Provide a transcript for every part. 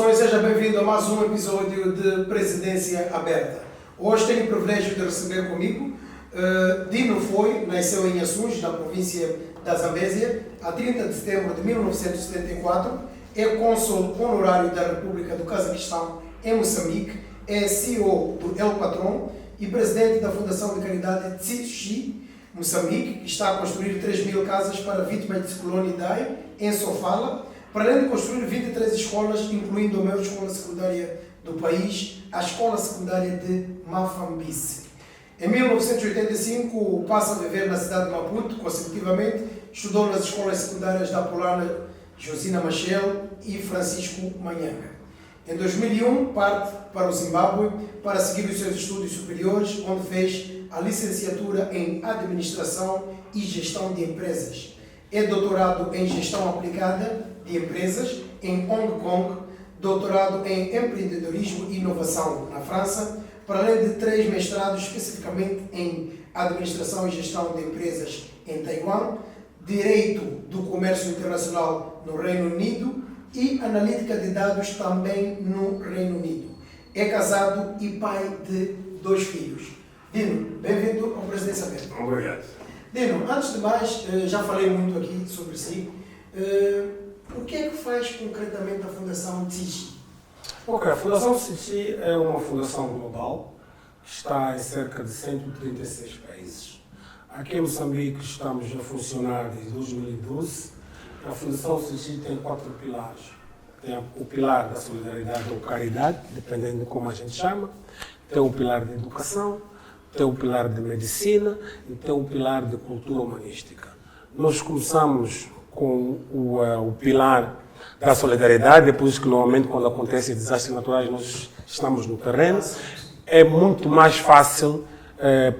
Saudações, seja bem-vindo a mais um episódio de Presidência Aberta. Hoje tenho o privilégio de receber comigo Dino Foi, nasceu em Assunj, na província da Zambésia, a 30 de setembro de 1974, é cônsul honorário da República do Cazaquistão em Moçambique, é CEO do El Patron e presidente da Fundação de Caridade Tsi Moçambique, que está a construir 3.000 casas para vítimas de ciclone Idai em Sofala, para além de construir 23 escolas, incluindo a maior escola secundária do país, a Escola Secundária de Mafambice. Em 1985, passa a viver na cidade de Maputo, consecutivamente, estudou nas escolas secundárias da Polana Josina Machel e Francisco Manhanga. Em 2001, parte para o Zimbábue para seguir os seus estudos superiores, onde fez a licenciatura em Administração e Gestão de Empresas. É doutorado em Gestão Aplicada de Empresas em Hong Kong, doutorado em Empreendedorismo e Inovação na França, para além de 3 mestrados especificamente em Administração e Gestão de Empresas em Taiwan, Direito do Comércio Internacional no Reino Unido e Analítica de Dados também no Reino Unido. É casado e pai de 2 filhos. Dino, bem-vindo ao Presidência Aberta. Obrigado. Dino, antes de mais, já falei muito aqui sobre si. O que é que faz concretamente a Fundação Tsi? Ok, a Fundação Tsi é uma fundação global que está em cerca de 136 países. Aqui em Moçambique estamos a funcionar desde 2012. A Fundação Tsi tem 4 pilares. Tem o pilar da solidariedade ou caridade, dependendo de como a gente chama. Tem o pilar da educação, tem o pilar de medicina e tem o pilar de cultura humanística. Nós começamos com o pilar da solidariedade, depois que normalmente quando acontecem desastres naturais nós estamos no terreno. É muito mais fácil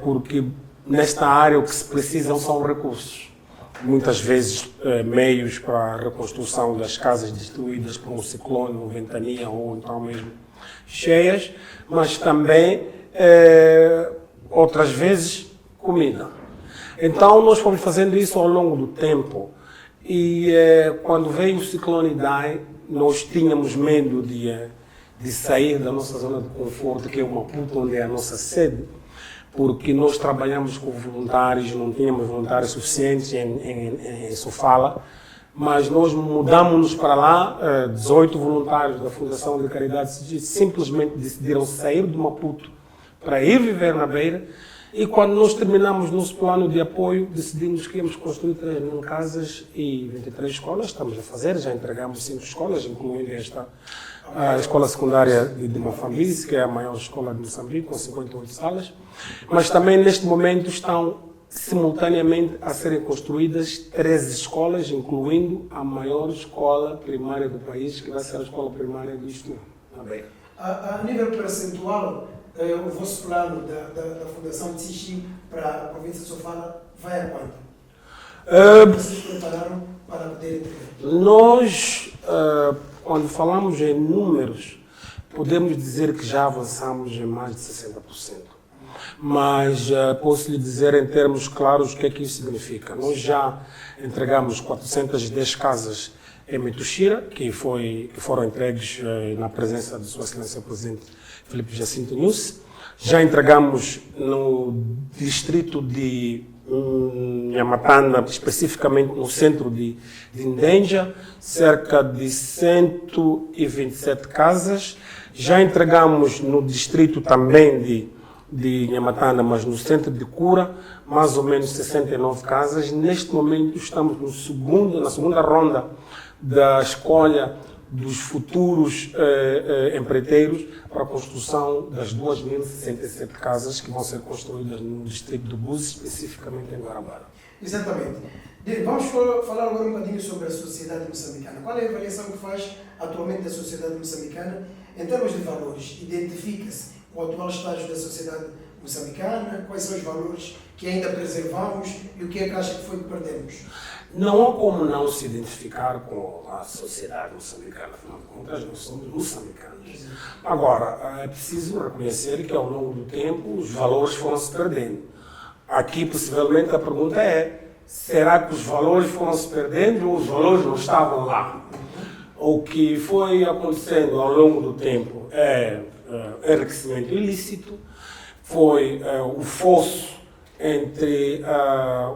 porque nesta área o que se precisam são recursos. Muitas vezes meios para a reconstrução das casas destruídas por um ciclone, uma ventania ou então mesmo cheias, mas também outras vezes comida. Então nós fomos fazendo isso ao longo do tempo. E quando veio o ciclone Idai, nós tínhamos medo de sair da nossa zona de conforto, que é o Maputo, onde é a nossa sede, porque nós trabalhamos com voluntários, não tínhamos voluntários suficientes em Sofala, mas nós mudamos-nos para lá, 18 voluntários da Fundação de Caridade simplesmente decidiram sair do Maputo para ir viver na Beira. E quando nós terminamos nosso plano de apoio, decidimos que íamos construir 3.000 casas e 23 escolas. Estamos a fazer, já entregamos 5 escolas, incluindo a Escola Secundária de Mafambice, que é a maior escola de Moçambique, com 58 salas. Mas também, neste momento, estão simultaneamente a serem construídas 13 escolas, incluindo a maior escola primária do país, que vai ser a escola primária do Isto, na Beira. A nível percentual, o vosso plano da Fundação Tsi para a província de Sofala vai a quanto? Vocês prepararam para poder entregar? Nós, quando falamos em números, podemos dizer que já avançamos em mais de 60%. Mas posso lhe dizer em termos claros o que é que isso significa. Nós já entregamos 410 casas em Mituxira, que foram entregues na presença de Sua Excelência Presidente Filipe Jacinto Nyusi. Já entregamos no distrito de Nhamatanda, especificamente no centro de Ndenja, cerca de 127 casas. Já entregamos no distrito também de Nhamatanda, mas no centro de Cura, mais ou menos 69 casas. Neste momento estamos na segunda ronda da escolha dos futuros empreiteiros para a construção das 2.067 casas que vão ser construídas no distrito do Buzi, especificamente em Guarabara. Exatamente. Vamos falar agora um bocadinho sobre a sociedade moçambicana. Qual é a avaliação que faz atualmente da sociedade moçambicana em termos de valores? Identifica-se o atual estágio da sociedade moçambicana? Quais são os valores que ainda preservamos e o que é que acha que foi que perdemos? Não há como não se identificar com a sociedade moçambicana, afinal de contas, nós somos moçambicanos. Agora, é preciso reconhecer que ao longo do tempo os valores foram se perdendo. Aqui, possivelmente, a pergunta é: será que os valores foram se perdendo ou os valores não estavam lá? O que foi acontecendo ao longo do tempo é enriquecimento ilícito, foi o fosso entre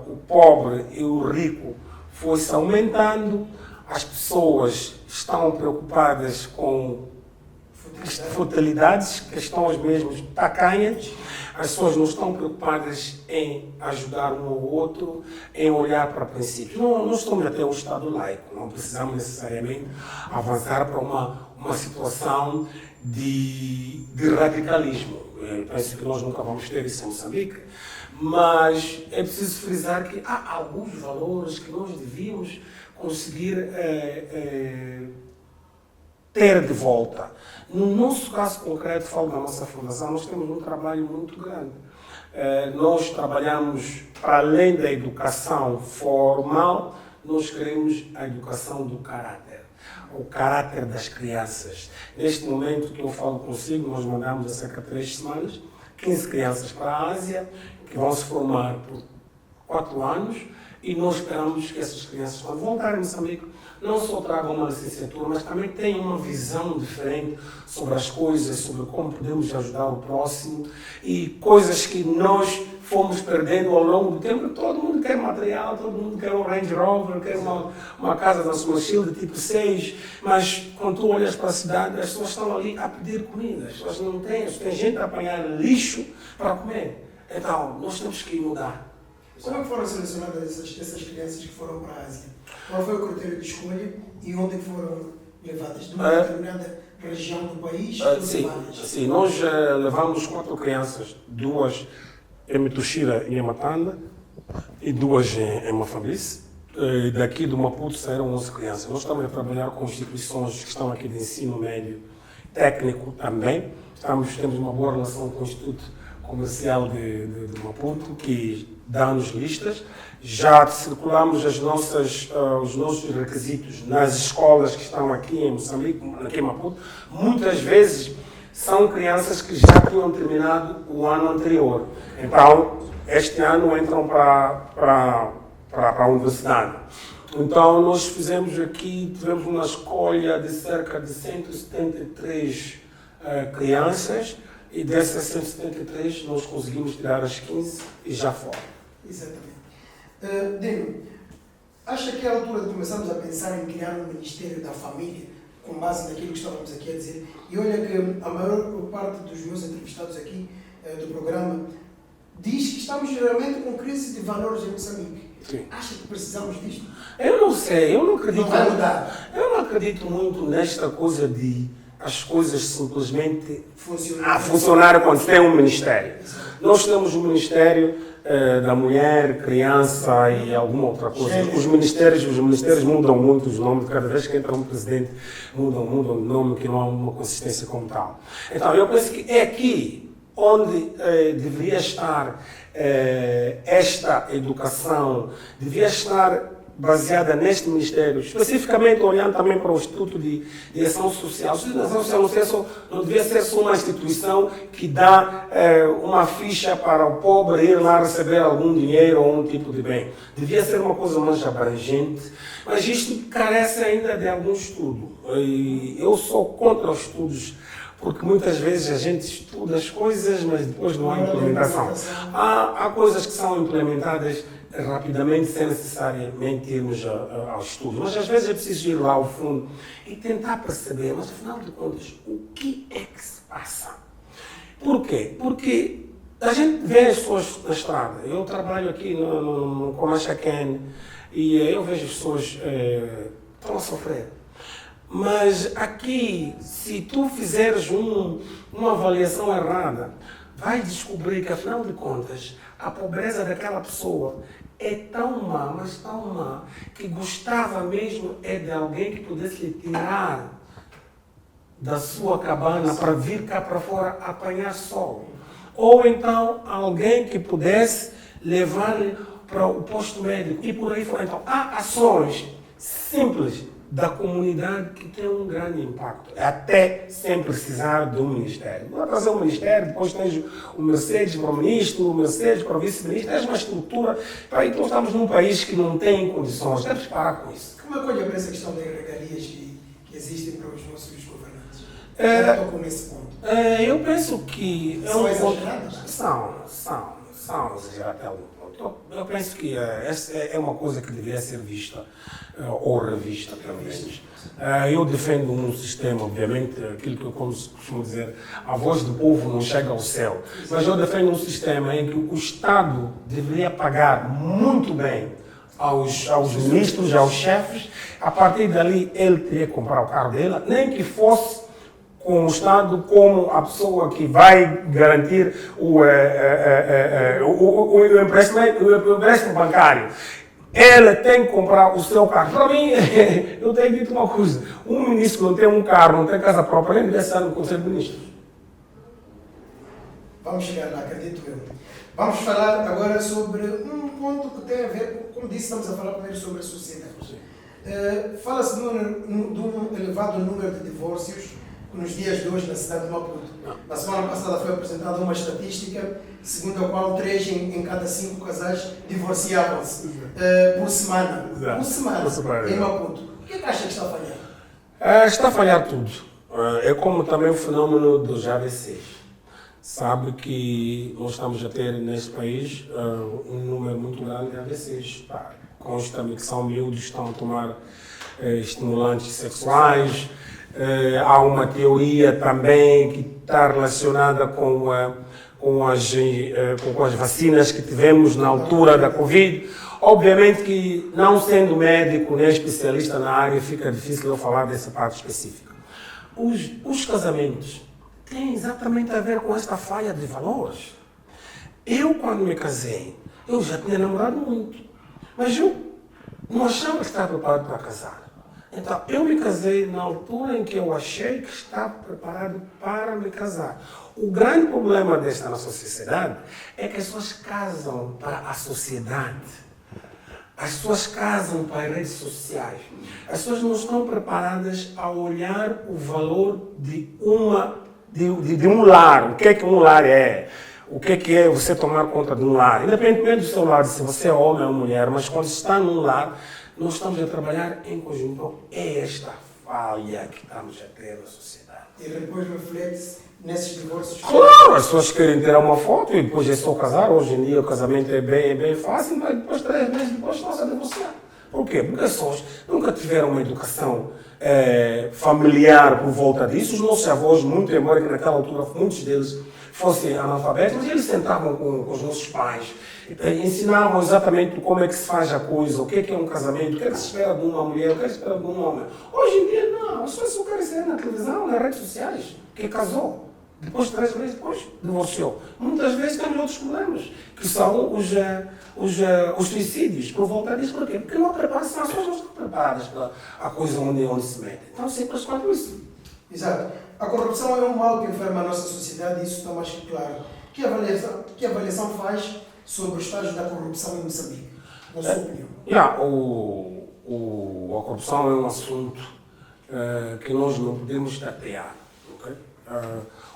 o pobre e o rico foi se aumentando, as pessoas estão preocupadas com futilidades, questões mesmo tacanhas, as pessoas não estão preocupadas em ajudar um ao outro, em olhar para princípios. Não estamos até um Estado laico, não precisamos necessariamente avançar para uma situação de radicalismo. Eu penso que nós nunca vamos ter isso em Moçambique, mas é preciso frisar que há alguns valores que nós devíamos conseguir ter de volta. No nosso caso concreto, falo da nossa fundação, nós temos um trabalho muito grande. Nós trabalhamos, para além da educação formal, nós queremos a educação do caráter, o caráter das crianças. Neste momento que eu falo consigo, nós mandamos há cerca de 3 semanas 15 crianças para a Ásia, que vão se formar por 4 anos, e nós esperamos que essas crianças, quando voltarem a Moçambique, não só tragam uma licenciatura, mas também tenham uma visão diferente sobre as coisas, sobre como podemos ajudar o próximo e coisas que nós fomos perdendo ao longo do tempo. Todo mundo quer material, todo mundo quer um Range Rover, quer uma casa da sua Shield tipo 6, mas quando tu olhas para a cidade, as pessoas estão ali a pedir comida, as pessoas não têm, tem gente a apanhar lixo para comer. Então, nós temos que mudar. Como é que foram selecionadas essas crianças que foram para a Ásia? Qual foi o critério de escolha e onde foram levadas? De uma determinada região do país? Sim, nós levamos 4 crianças, 2 em Mituxira e em Matanda e 2 em Mafambice. Daqui do Maputo saíram 11 crianças. Nós estamos a trabalhar com instituições que estão aqui de ensino médio técnico também. Temos uma boa relação com o Instituto Comercial de Maputo, que dá-nos listas. Já circulamos os nossos requisitos nas escolas que estão aqui em Moçambique, aqui em Maputo. Muitas vezes são crianças que já tinham terminado o ano anterior. Então, este ano entram para a universidade. Então, nós tivemos uma escolha de cerca de 173 crianças, e dessas 173 nós conseguimos tirar as 15 e já foram. Exatamente. Dino, acha que é a altura de começarmos a pensar em criar um Ministério da Família, com base naquilo que estávamos aqui a dizer? E olha que a maior parte dos meus entrevistados aqui do programa diz que estamos geralmente com crise de valores em Moçambique. Sim. Acha que precisamos disto? Eu não sei, eu não acredito. Não vai mudar. Eu não acredito muito nesta coisa de as coisas simplesmente funcionarem quando tem um ministério. Nós temos um ministério da mulher, criança e alguma outra coisa. Os ministérios mudam muito os nomes, cada vez que entra um presidente mudam de nome, que não há uma consistência como tal. Então eu penso que é aqui onde deveria estar esta educação, deveria estar baseada neste Ministério, especificamente olhando também para o Instituto de Ação Social. O Instituto de Ação Social não devia ser só uma instituição que dá uma ficha para o pobre ir lá receber algum dinheiro ou um tipo de bem. Devia ser uma coisa mais abrangente, mas isto carece ainda de algum estudo. E eu sou contra os estudos, porque muitas vezes a gente estuda as coisas, mas depois não há implementação. Há coisas que são implementadas rapidamente, sem necessariamente irmos ao estudo. Mas às vezes é preciso ir lá ao fundo e tentar perceber, mas afinal de contas, o que é que se passa? Por quê? Porque a gente vê as pessoas na estrada. Eu trabalho aqui no Comachacan e eu vejo as pessoas estão a sofrer. Mas aqui, se tu fizeres uma avaliação errada, vai descobrir que, afinal de contas, a pobreza daquela pessoa é tão má, mas tão má, que gostava mesmo de alguém que pudesse lhe tirar da sua cabana para vir cá para fora apanhar sol. Ou então alguém que pudesse levar-lhe para o posto médico e por aí fora. Então, há ações simples da comunidade que tem um grande impacto, até sem precisar de um ministério. Não é trazer um ministério, depois tens o Mercedes para o ministro, o Mercedes para o vice-ministro, tens uma estrutura. Então estamos num país que não tem condições, temos que parar com isso. Como é que olha para essa questão das regalias que que existem para os nossos governantes? É, Eu tocou nesse ponto. eu penso que São ponto. exageradas? São exageradas até algum ponto. Eu penso que essa é uma coisa que deveria ser vista ou revista, pelo menos. Eu defendo um sistema, obviamente, aquilo que eu costumo dizer, a voz do povo não chega ao céu, mas eu defendo um sistema em que o Estado deveria pagar muito bem aos ministros, aos chefes. A partir dali ele teria que comprar o carro dele, nem que fosse com o Estado como a pessoa que vai garantir o empréstimo bancário. Ele tem que comprar o seu carro. Para mim, eu tenho dito uma coisa: um ministro que não tem um carro, não tem casa própria, nem deve estar no Conselho de Ministros. Vamos chegar lá, acredito eu. Vamos falar agora sobre um ponto que tem a ver, como disse, estamos a falar primeiro sobre a sociedade. Fala-se de um elevado número de divórcios nos dias de hoje na cidade de Maputo. Na semana passada foi apresentada uma estatística segundo a qual 3 em cada 5 casais divorciavam-se por semana. Por semana, em Maputo. O que é que acha que está a falhar? Está a falhar tudo. É como também o fenômeno dos AVCs. Sabe que nós estamos a ter neste país um número muito grande de AVCs. Consta-me que são miúdos que estão a tomar estimulantes sexuais. Há uma teoria também que está relacionada com as vacinas que tivemos na altura da Covid. Obviamente que, não sendo médico nem especialista na área, fica difícil eu falar dessa parte específica. Os casamentos têm exatamente a ver com esta falha de valores. Eu, quando me casei, eu já tinha namorado muito, mas eu não achava que estava preparado para casar. Então, eu me casei na altura em que eu achei que estava preparado para me casar. O grande problema desta nossa sociedade é que as pessoas casam para a sociedade. As pessoas casam para as redes sociais. As pessoas não estão preparadas a olhar o valor de um lar. O que é que um lar é? O que é você tomar conta de um lar? Independentemente do seu lar, se você é homem ou mulher, mas quando está num lar, nós estamos a trabalhar em conjunto. Então, é esta falha que estamos a ter na sociedade. E depois reflete-se nesses divórcios? Claro, as pessoas querem tirar uma foto e depois é só casar. Hoje em dia o casamento é bem fácil, mas depois, 3 meses depois, estão a divorciar. Por quê? Porque as pessoas nunca tiveram uma educação familiar por volta disso. Os nossos avós, muito embora que naquela altura muitos deles fossem analfabetos, mas eles sentavam com os nossos pais, ensinavam exatamente como é que se faz a coisa, o que é um casamento, o que é que se espera de uma mulher, o que é que se espera de um homem. Hoje em dia, não. As pessoas só querem ser na televisão, nas redes sociais, que casou. Depois, 3 meses depois, divorciou. Muitas vezes temos outros problemas, que são os suicídios, por volta disso. Por quê? Porque não preparação, as pessoas não estão preparadas para a coisa onde se metem. Então, simples quanto isso. Exato. A corrupção é um mal que enferma a nossa sociedade e isso está mais que claro. Que avaliação faz sobre o estágio da corrupção em Moçambique, na sua opinião? A corrupção é um assunto que nós não podemos tatear. Okay?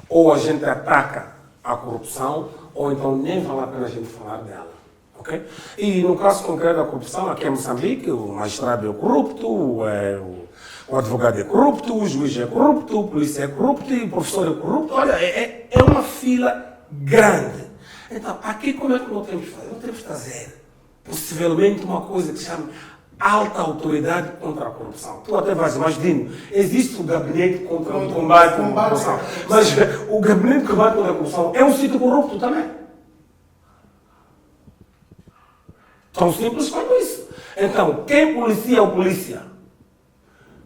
Ou a gente ataca a corrupção, ou então nem vale a pena a gente falar dela. Okay? E no caso concreto da corrupção, aqui em Moçambique, o magistrado é corrupto, o advogado é corrupto, o juiz é corrupto, o polícia é corrupto e o professor é corrupto. Olha, é uma fila grande. Então, aqui como é que nós temos que fazer? Nós temos que trazer, possivelmente, uma coisa que se chama alta autoridade contra a corrupção. Tu até vais, mas Dino, existe o gabinete contra o combate à corrupção. Mas o gabinete de combate contra a corrupção é um sítio corrupto também. Tão simples quanto isso. Então, quem policia é o polícia.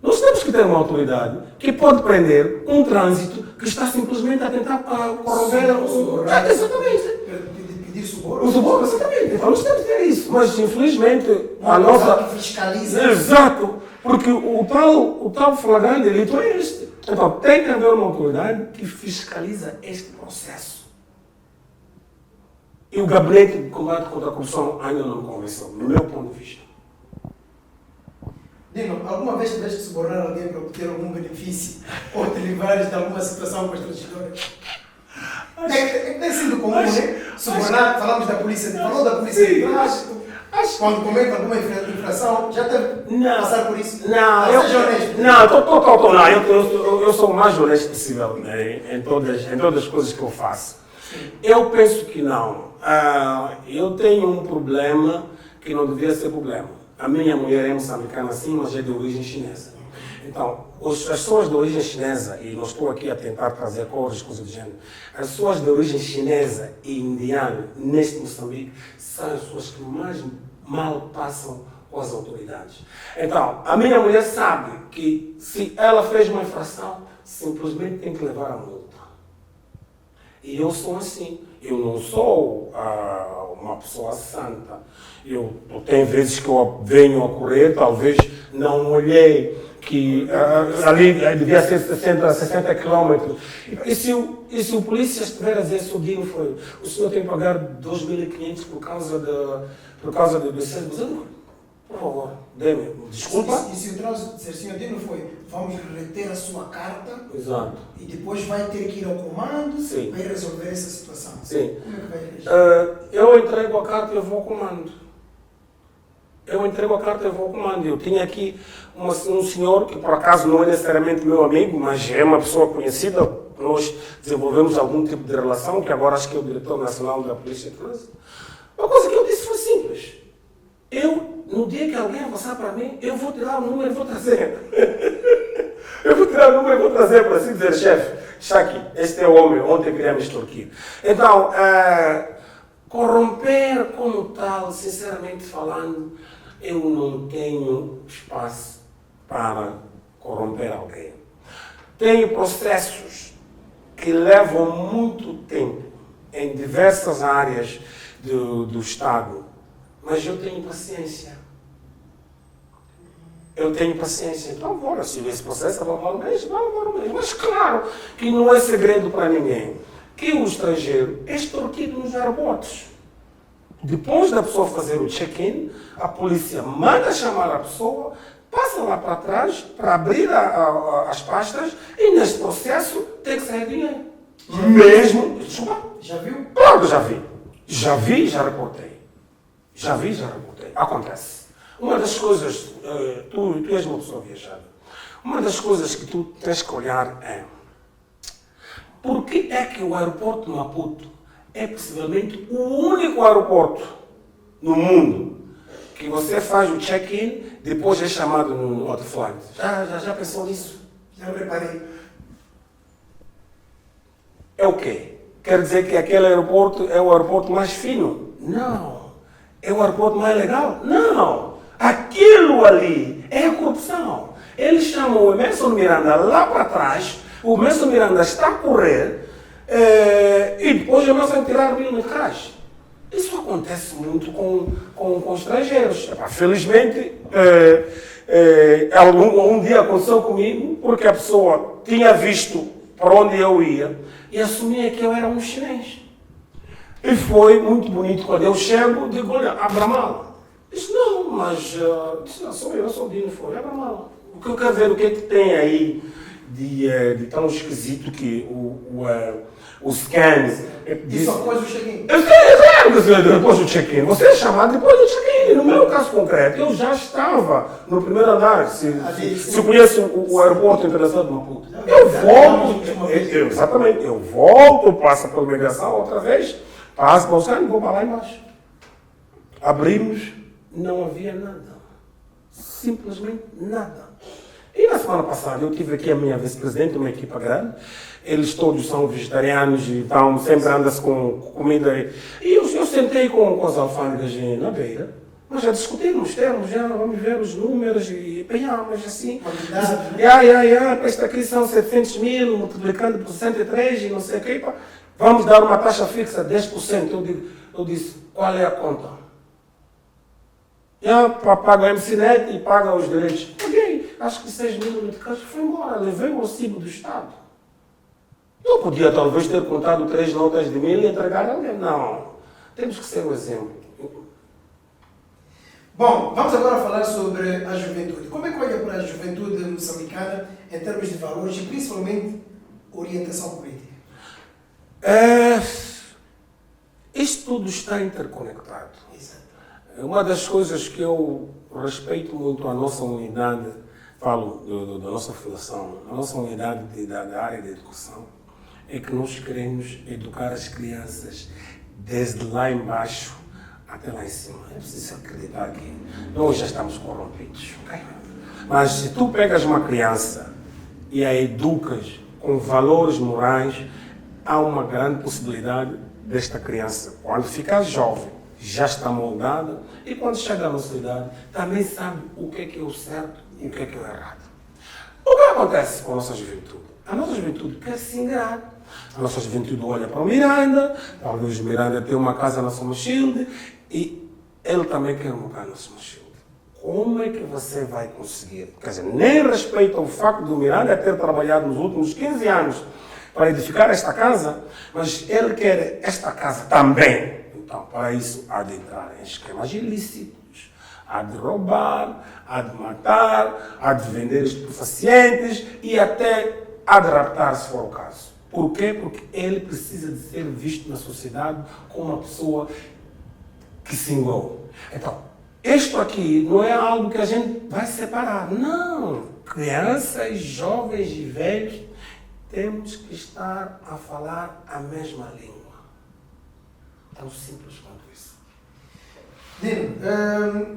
Nós temos que ter uma autoridade que pode prender um trânsito que está simplesmente a tentar corromper exatamente. Pedir suborno? O suborno, exatamente. Então nós temos que ter isso. Mas, infelizmente, a nossa... fiscaliza. Exato. Porque o tal flagrante delito é este. Então, tem que haver uma autoridade que fiscaliza este processo. E o gabinete de combate contra a corrupção ainda não convenceu, no meu ponto de vista. Dino, alguma vez tiveste que subornar alguém para obter algum benefício ou te livrares de alguma situação constrangedora? É que tem sido comum, né? Subornar, falamos da polícia, falou da polícia de trânsito. Quando comete alguma infração, já deve passar por isso? Não, Seja honesto. Eu sou o mais honesto possível, né, em todas as coisas que eu faço. Eu penso que não. Eu tenho um problema que não devia ser problema. A minha mulher é moçambicana sim, mas é de origem chinesa. Então, as pessoas de origem chinesa, e não estou aqui a tentar trazer cores, coisas do gênero, as pessoas de origem chinesa e indiana neste Moçambique são as pessoas que mais mal passam com as autoridades. Então, a minha mulher sabe que se ela fez uma infração, simplesmente tem que levar a multa. E eu sou assim. Eu não sou uma pessoa santa. Tem vezes que eu venho a correr, talvez não olhei que ali devia ser 60 km. E se o polícia estiver a dizer, Dino, o senhor tem que pagar 2.500 por causa do excesso? Por favor, dê-me. Desculpa. E se o trânsito dizer, senhor Dino, vamos reter a sua carta. Exato. E depois vai ter que ir ao comando. Sim. Para resolver essa situação. Sim. Como é que vai reagir? Eu entrego a carta e eu vou ao comando. Eu tinha aqui um senhor que por acaso não é necessariamente meu amigo, mas é uma pessoa conhecida. Nós desenvolvemos algum tipo de relação, que agora acho que é o diretor nacional da Polícia de Trânsito. Uma coisa que eu disse foi simples. No dia que alguém passar para mim, eu vou tirar o número e vou trazer. Para si dizer, chefe, está aqui, este é o homem, ontem queria me extorquir. Então, corromper como tal, sinceramente falando, eu não tenho espaço para corromper alguém. Tenho processos que levam muito tempo em diversas áreas do Estado, mas eu tenho paciência. Então, bora, se esse processo vai levar um mês, vai levar um mês. Mas claro que não é segredo para ninguém que o estrangeiro é extorquido nos aeroportos. Depois da pessoa fazer o check-in, a polícia manda chamar a pessoa, passa lá para trás para abrir as pastas e neste processo tem que sair dinheiro. Já viu? Claro que já vi. Já reportei. Acontece. Uma das coisas, tu és uma pessoa viajada, uma das coisas que tu tens que olhar é por que é que o aeroporto de Maputo é possivelmente o único aeroporto no mundo que você faz o check-in, depois é chamado no hot flight. Já pensou nisso? Já reparei. É o quê? Quer dizer que aquele aeroporto é o aeroporto mais fino? Não. É o aeroporto mais legal? Não. Aquilo ali é a corrupção. Eles chamam o Emerson Miranda lá para trás, o Emerson Miranda está a correr, e depois o Emerson tirar o de trás. Isso acontece muito com estrangeiros. Felizmente, um dia aconteceu comigo, porque a pessoa tinha visto para onde eu ia e assumia que eu era um chinês. E foi muito bonito. Quando eu chego, digo, olha, abra a mala. Disse, não, mas sou eu sou o Dino, foi, abra a mala. O que eu quero ver, o que é que tem aí de tão esquisito que o scan... E só depois do check-in? Depois do check-in. Você é chamado depois do check-in. No meu caso concreto, eu já estava no primeiro andar. Se conhece o aeroporto internacional de Maputo. Eu volto, exatamente, eu volto, passo pela migração outra vez, passo para o scan e vou para lá embaixo. Abrimos, não havia nada. Simplesmente nada. E na semana passada eu tive aqui a minha vice-presidente, uma equipa grande. Eles todos são vegetarianos e então sempre andam-se com comida. E eu sentei com as alfândegas na beira, mas já discutimos termos, já vamos ver os números e mas assim. Esta aqui são 700 mil, multiplicando por 103 e não sei o quê. Vamos dar uma taxa fixa de 10%. Eu disse, qual é a conta? Paga a MCNet e paga os direitos. Paguei, acho que 6 mil de caixa, foi embora, levei o recibo do Estado. Eu podia talvez ter contado 3 notas de 1000 e entregar a alguém. Não, temos que ser um exemplo. Bom, vamos agora falar sobre a juventude. Como é que olha para a juventude moçambicana em termos de valores e principalmente orientação política? Isto tudo está interconectado. Exato. Uma das coisas que eu respeito muito a nossa unidade, falo da nossa fundação, a nossa unidade da área da educação, é que nós queremos educar as crianças desde lá embaixo até lá em cima. É preciso acreditar que nós já estamos corrompidos, ok? Mas se tu pegas uma criança e a educas com valores morais, há uma grande possibilidade desta criança, quando ficar jovem, já está moldada e quando chega à nossa idade, também sabe o que é o certo e o que é o errado. O que acontece com a nossa juventude? A nossa juventude quer se enganar. A nossa juventude olha para o Miranda, talvez o Miranda tenha uma casa na Somachilde e ele também quer uma casa na Somachilde. Como é que você vai conseguir? Quer dizer, nem respeita o facto do Miranda ter trabalhado nos últimos 15 anos para edificar esta casa, mas ele quer esta casa também. Então, para isso, há de entrar em esquemas ilícitos, há de roubar, há de matar, há de vender estupefacientes e até há de raptar, se for o caso. Por quê? Porque ele precisa de ser visto na sociedade como uma pessoa que se engou. Então, isto aqui não é algo que a gente vai separar. Não! Crianças, jovens e velhos, temos que estar a falar a mesma língua. Tão simples quanto isso. Dino,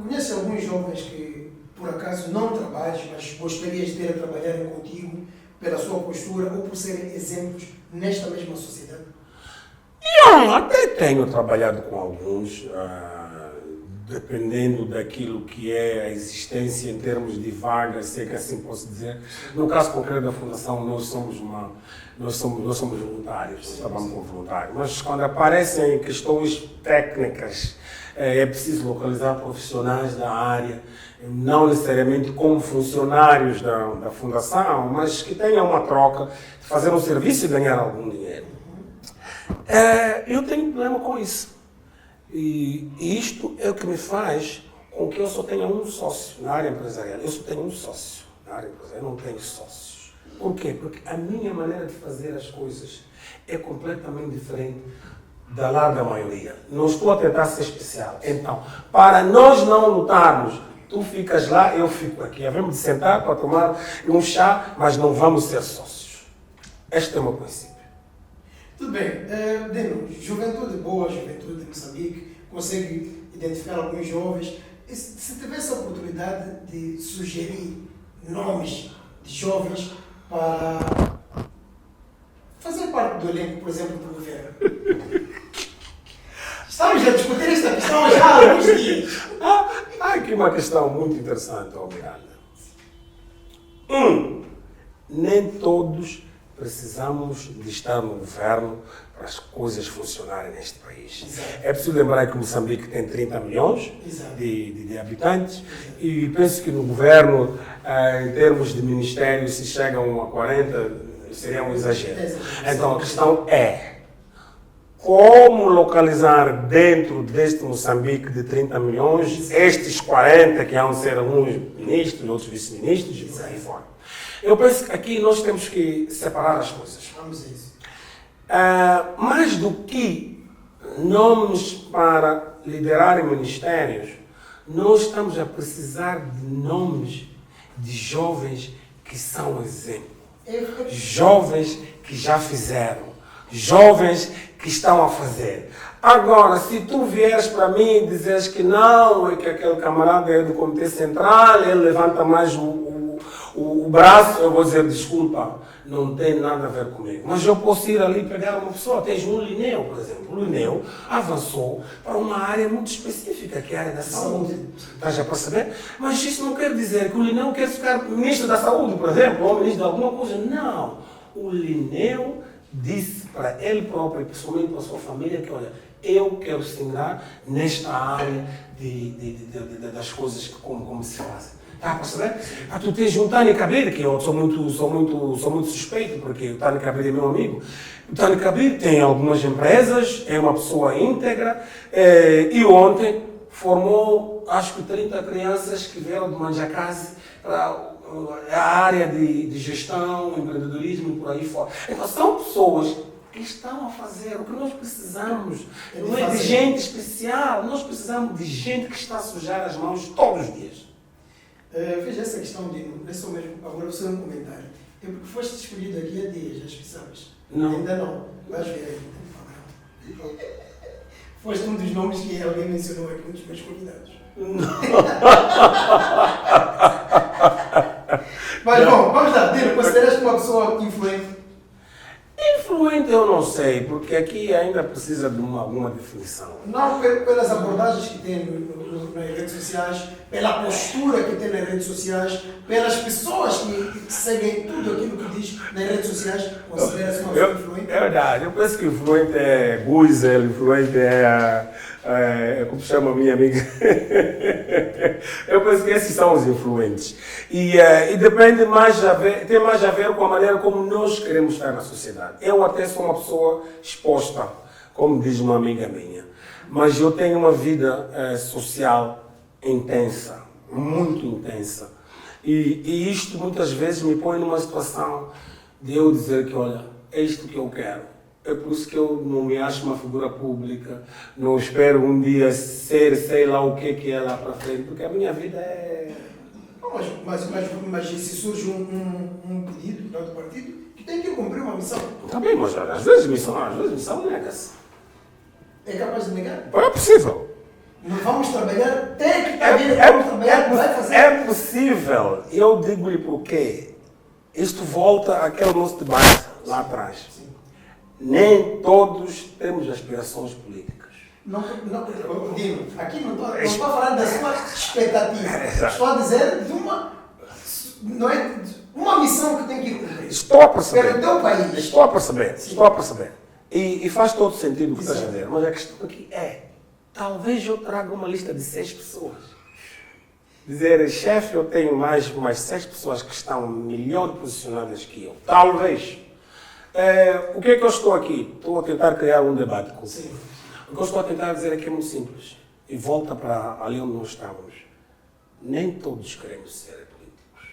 conhece alguns jovens que, por acaso, não trabalham, mas gostarias de ter a trabalharem contigo pela sua postura ou por serem exemplos nesta mesma sociedade? Eu até tenho trabalhado com alguns, dependendo daquilo que é a existência em termos de vagas, se é que assim posso dizer. No caso concreto da Fundação, nós somos voluntários, nós trabalhamos como voluntários, mas quando aparecem questões técnicas, é preciso localizar profissionais da área, não necessariamente como funcionários da Fundação, mas que tenham uma troca, de fazer um serviço e ganhar algum dinheiro. Eu tenho problema com isso. E isto é o que me faz com que eu só tenha um sócio na área empresarial. Eu só tenho um sócio na área empresarial, eu não tenho sócios. Por quê? Porque a minha maneira de fazer as coisas é completamente diferente da larga maioria. Não estou a tentar ser especial. Então, para nós não lutarmos, tu ficas lá, eu fico aqui. Havemos de sentar para tomar um chá, mas não vamos ser sócios. Este é o meu princípio. Tudo bem. Dino, juventude boa, juventude de Moçambique, consegue identificar alguns jovens. E se tivesse a oportunidade de sugerir nomes de jovens para fazer parte do elenco, por exemplo, do governo. Estamos a discutir esta questão já há alguns dias. Há aqui uma questão muito interessante, Miranda. Nem todos precisamos de estar no governo para as coisas funcionarem neste país. Exato. É preciso lembrar que Moçambique tem 30 milhões de habitantes. Exato. E penso que no governo, em termos de ministérios, se chegam a 40, seria um exagero. Então a questão é como localizar dentro deste Moçambique de 30 milhões estes 40 que vão ser alguns ministros, outros vice-ministros e por aí fora. Eu penso que aqui nós temos que separar as coisas. Vamos a isso. Mais do que nomes para liderar ministérios, nós estamos a precisar de nomes de jovens que são exemplo. Jovens que já fizeram. Jovens que estão a fazer. Agora, se tu vieres para mim e dizeres que não, é que aquele camarada é do Comitê Central, ele levanta mais o braço, eu vou dizer, desculpa, não tem nada a ver comigo. Mas eu posso ir ali pegar uma pessoa, tens um Linneu, por exemplo. O Linneu avançou para uma área muito específica, que é a área da saúde. Estás a perceber? Mas isso não quer dizer que o Linneu quer ficar ministro da saúde, por exemplo, ou ministro de alguma coisa. Não. O Linneu disse para ele próprio e pessoalmente para a sua família que, olha, eu quero se ingrar nesta área das coisas como se fazem. Está a perceber? Tu tens um Tânia Cabreira, que eu sou muito suspeito, porque o Tânia Cabreira é meu amigo. O Tânia Cabreira tem algumas empresas, é uma pessoa íntegra, e ontem formou, acho que 30 crianças que vieram de Manjacase para a área de gestão, empreendedorismo e por aí fora. Então, são pessoas que estão a fazer. O que nós precisamos É não é de gente especial, nós precisamos de gente que está a sujar as mãos todos os dias. Veja essa questão, Dino, não é só mesmo, agora você um comentário. É porque foste escolhido aqui há dias, acho que sabes. Não. Ainda não, vais ver aí. Foste um dos nomes que alguém mencionou aqui, um dos meus convidados. Mas bom, vamos lá, Dino, consideras-te uma pessoa influente? Influente eu não sei, porque aqui ainda precisa de alguma definição. Não pelas abordagens que tem nas redes sociais, pela postura que tem nas redes sociais, pelas pessoas que seguem tudo aquilo que diz nas redes sociais, considera-se uma pessoa influente? É verdade, eu penso que influente é Guizel, influente como chama a minha amiga? Eu penso que esses são os influentes. E depende mais tem mais a ver com a maneira como nós queremos estar na sociedade. Eu até sou uma pessoa exposta, como diz uma amiga minha, mas eu tenho uma vida social intensa, muito intensa. E isto muitas vezes me põe numa situação de eu dizer que, olha, é isto que eu quero. É por isso que eu não me acho uma figura pública, não espero um dia ser, sei lá o que é lá para frente, porque a minha vida é... Mas se surge um pedido do outro partido, que tem que cumprir uma missão. Está bem, mas às vezes missão nega-se. É capaz de negar? É possível. Não vamos trabalhar, tem que vamos trabalhar, vai fazer. É possível. Eu digo-lhe porquê. Isto volta àquele nosso debate lá atrás. Sim. Nem todos temos aspirações políticas. Dino, aqui não estou a falar da sua expectativa. Estou a dizer de uma missão que tem que cumprir. Estou a perceber. Pelo teu país. Estou a perceber. E faz todo sentido o que estás a dizer. Mas a questão aqui talvez eu traga uma lista de 6 pessoas. Dizer, chefe, eu tenho mais 6 pessoas que estão melhor posicionadas que eu. Talvez. O que é que eu estou aqui? Estou a tentar criar um debate com você. O que eu estou a tentar dizer aqui é muito simples. E volta para ali onde nós estávamos. Nem todos queremos ser políticos.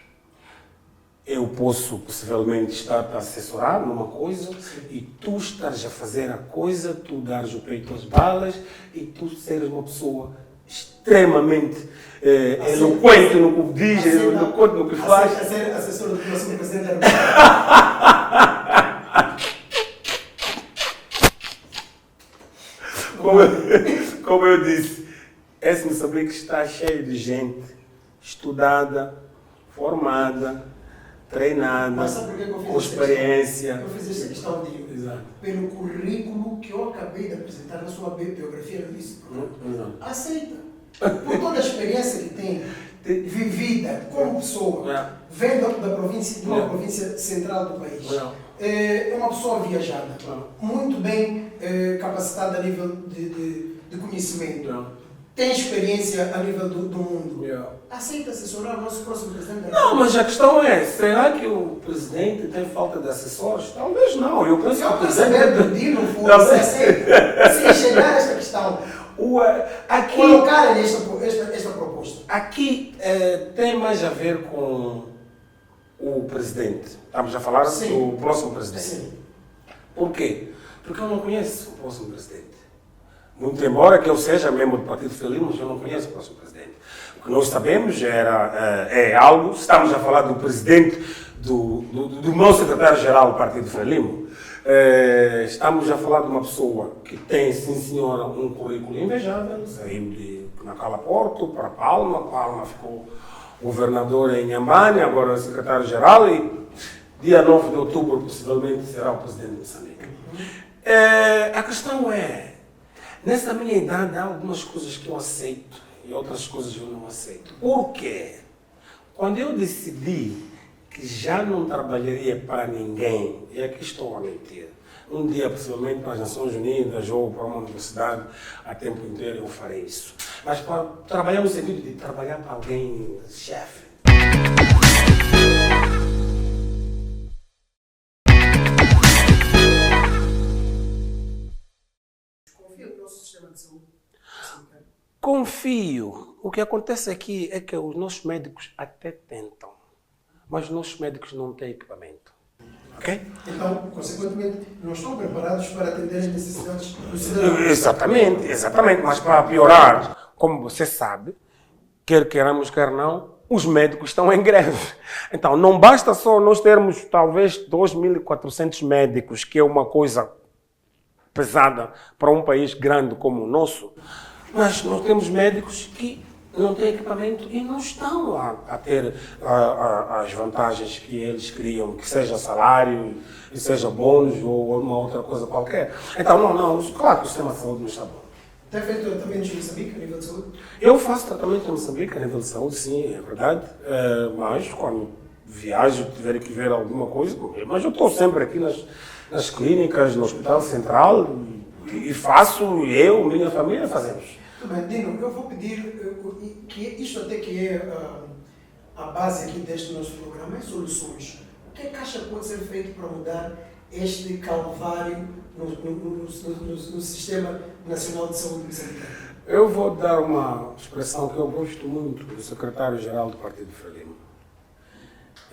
Eu posso, possivelmente, estar a assessorar numa coisa e tu estás a fazer a coisa, tu dares o peito às balas e tu seres uma pessoa extremamente eloquente no que diz, eloquente no que faz. A ser assessor do próximo presidente da República. Como eu disse, esse Moçambique está cheio de gente estudada, formada, treinada, com experiência. Eu fiz esta questão de pelo currículo que eu acabei de apresentar na sua biografia no início. Aceita. Por toda a experiência que tem, vivida como pessoa, vendo da província, de uma província central do país. É uma pessoa viajada, muito bem capacitada a nível de conhecimento. Tem experiência a nível do mundo. Aceita assessorar o nosso próximo presidente? Não, mas a questão é, será que o presidente tem falta de assessores? Talvez não. Eu penso que o presidente... do Dino, você aceita? Se chegar a esta questão, colocar esta proposta. Aqui tem mais a ver com o presidente. Estamos a falar do próximo presidente. Sim. Por quê? Porque eu não conheço o próximo presidente. Muito embora que eu seja membro do Partido Frelimo, eu não conheço o próximo presidente. O que nós sabemos é algo, estamos a falar do presidente, do meu secretário-geral do Partido Frelimo, estamos a falar de uma pessoa que tem, sim senhora, um currículo invejável, saiu de Nacala Porto para Palma ficou governador em Inhambane, agora é secretário-geral e dia 9 de outubro possivelmente será o presidente de Moçambique. A questão é, nessa minha idade há algumas coisas que eu aceito e outras coisas eu não aceito. Por quê? Quando eu decidi que já não trabalharia para ninguém, e aqui estou a mentir, um dia possivelmente para as Nações Unidas ou para uma universidade a tempo inteiro eu farei isso. Mas para trabalhar no sentido de trabalhar para alguém, chefe. Confia no nosso sistema de saúde. Confio. O que acontece aqui é que os nossos médicos até tentam, mas os nossos médicos não têm equipamento. Ok? Então, consequentemente, não estão preparados para atender as necessidades dos cidadãos. Exatamente. Mas para piorar, como você sabe, quer queiramos, quer não, os médicos estão em greve. Então, não basta só nós termos, talvez, 2.400 médicos, que é uma coisa pesada para um país grande como o nosso, mas nós temos médicos que não têm equipamento e não estão a ter as vantagens que eles queriam, que seja salário, que seja bônus ou uma outra coisa qualquer. Então, claro que o sistema de saúde não está bom. Tem feito tratamentos em Moçambique, a nível de saúde? Eu faço tratamento em Moçambique a nível de saúde, sim, é verdade. Mas quando viajo, tiver que ver alguma coisa, mas eu estou sempre aqui nas clínicas, no Hospital Central, e faço, minha família fazemos. Tudo bem, Dino, eu vou pedir que isto até que é a base aqui deste nosso programa, é soluções. O que é que acha que pode ser feito para mudar este calvário no Sistema Nacional de Saúde moçambicano? Eu vou dar uma expressão que eu gosto muito do secretário-geral do Partido Frelimo,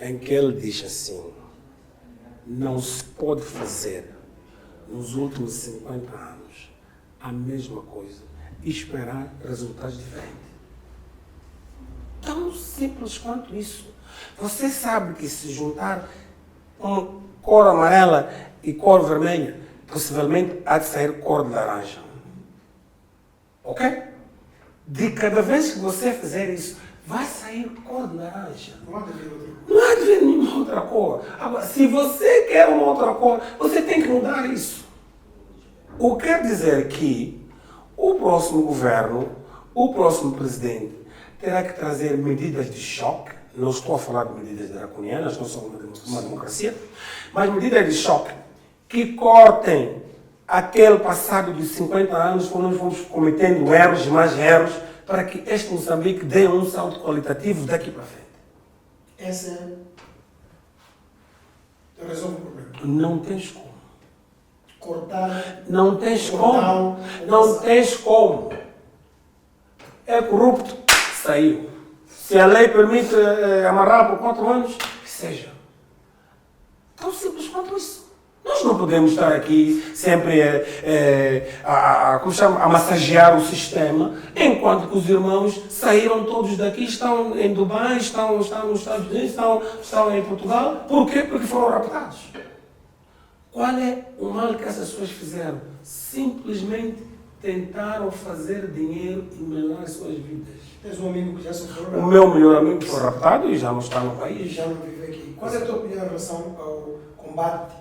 em que ele diz assim: não se pode fazer nos últimos 50 anos a mesma coisa e esperar resultados diferentes. Tão simples quanto isso. Você sabe que se juntar uma cor amarela e cor vermelha, possivelmente há de sair cor de laranja. Ok? De cada vez que você fizer isso, vai sair cor de laranja. Não há de haver outra coisa. Não há de ver nenhuma outra cor. Agora, se você quer uma outra cor, você tem que mudar isso. O que quer dizer que o próximo governo, o próximo presidente, terá que trazer medidas de choque. Não estou a falar de medidas draconianas, não sou uma democracia, mas medidas de choque que cortem aquele passado de 50 anos, quando nós vamos cometendo erros e mais erros, para que este Moçambique dê um salto qualitativo daqui para frente. Essa resolve o problema. Não tens como. Cortar. Não tens como. Não tens como. É corrupto, saiu. Se a lei permite amarrar por 4 anos, que seja. Tão simples quanto isso. Nós não podemos estar aqui sempre a massagear o sistema, enquanto que os irmãos saíram todos daqui, estão em Dubai, estão nos Estados Unidos, estão em Portugal. Por quê? Porque foram raptados. Qual é o mal que essas pessoas fizeram? Simplesmente tentaram fazer dinheiro e melhorar as suas vidas. Tens um amigo que já sofreu. O meu melhor amigo foi raptado e já não está no país. Já não vive aqui. Qual é a tua opinião em relação ao combate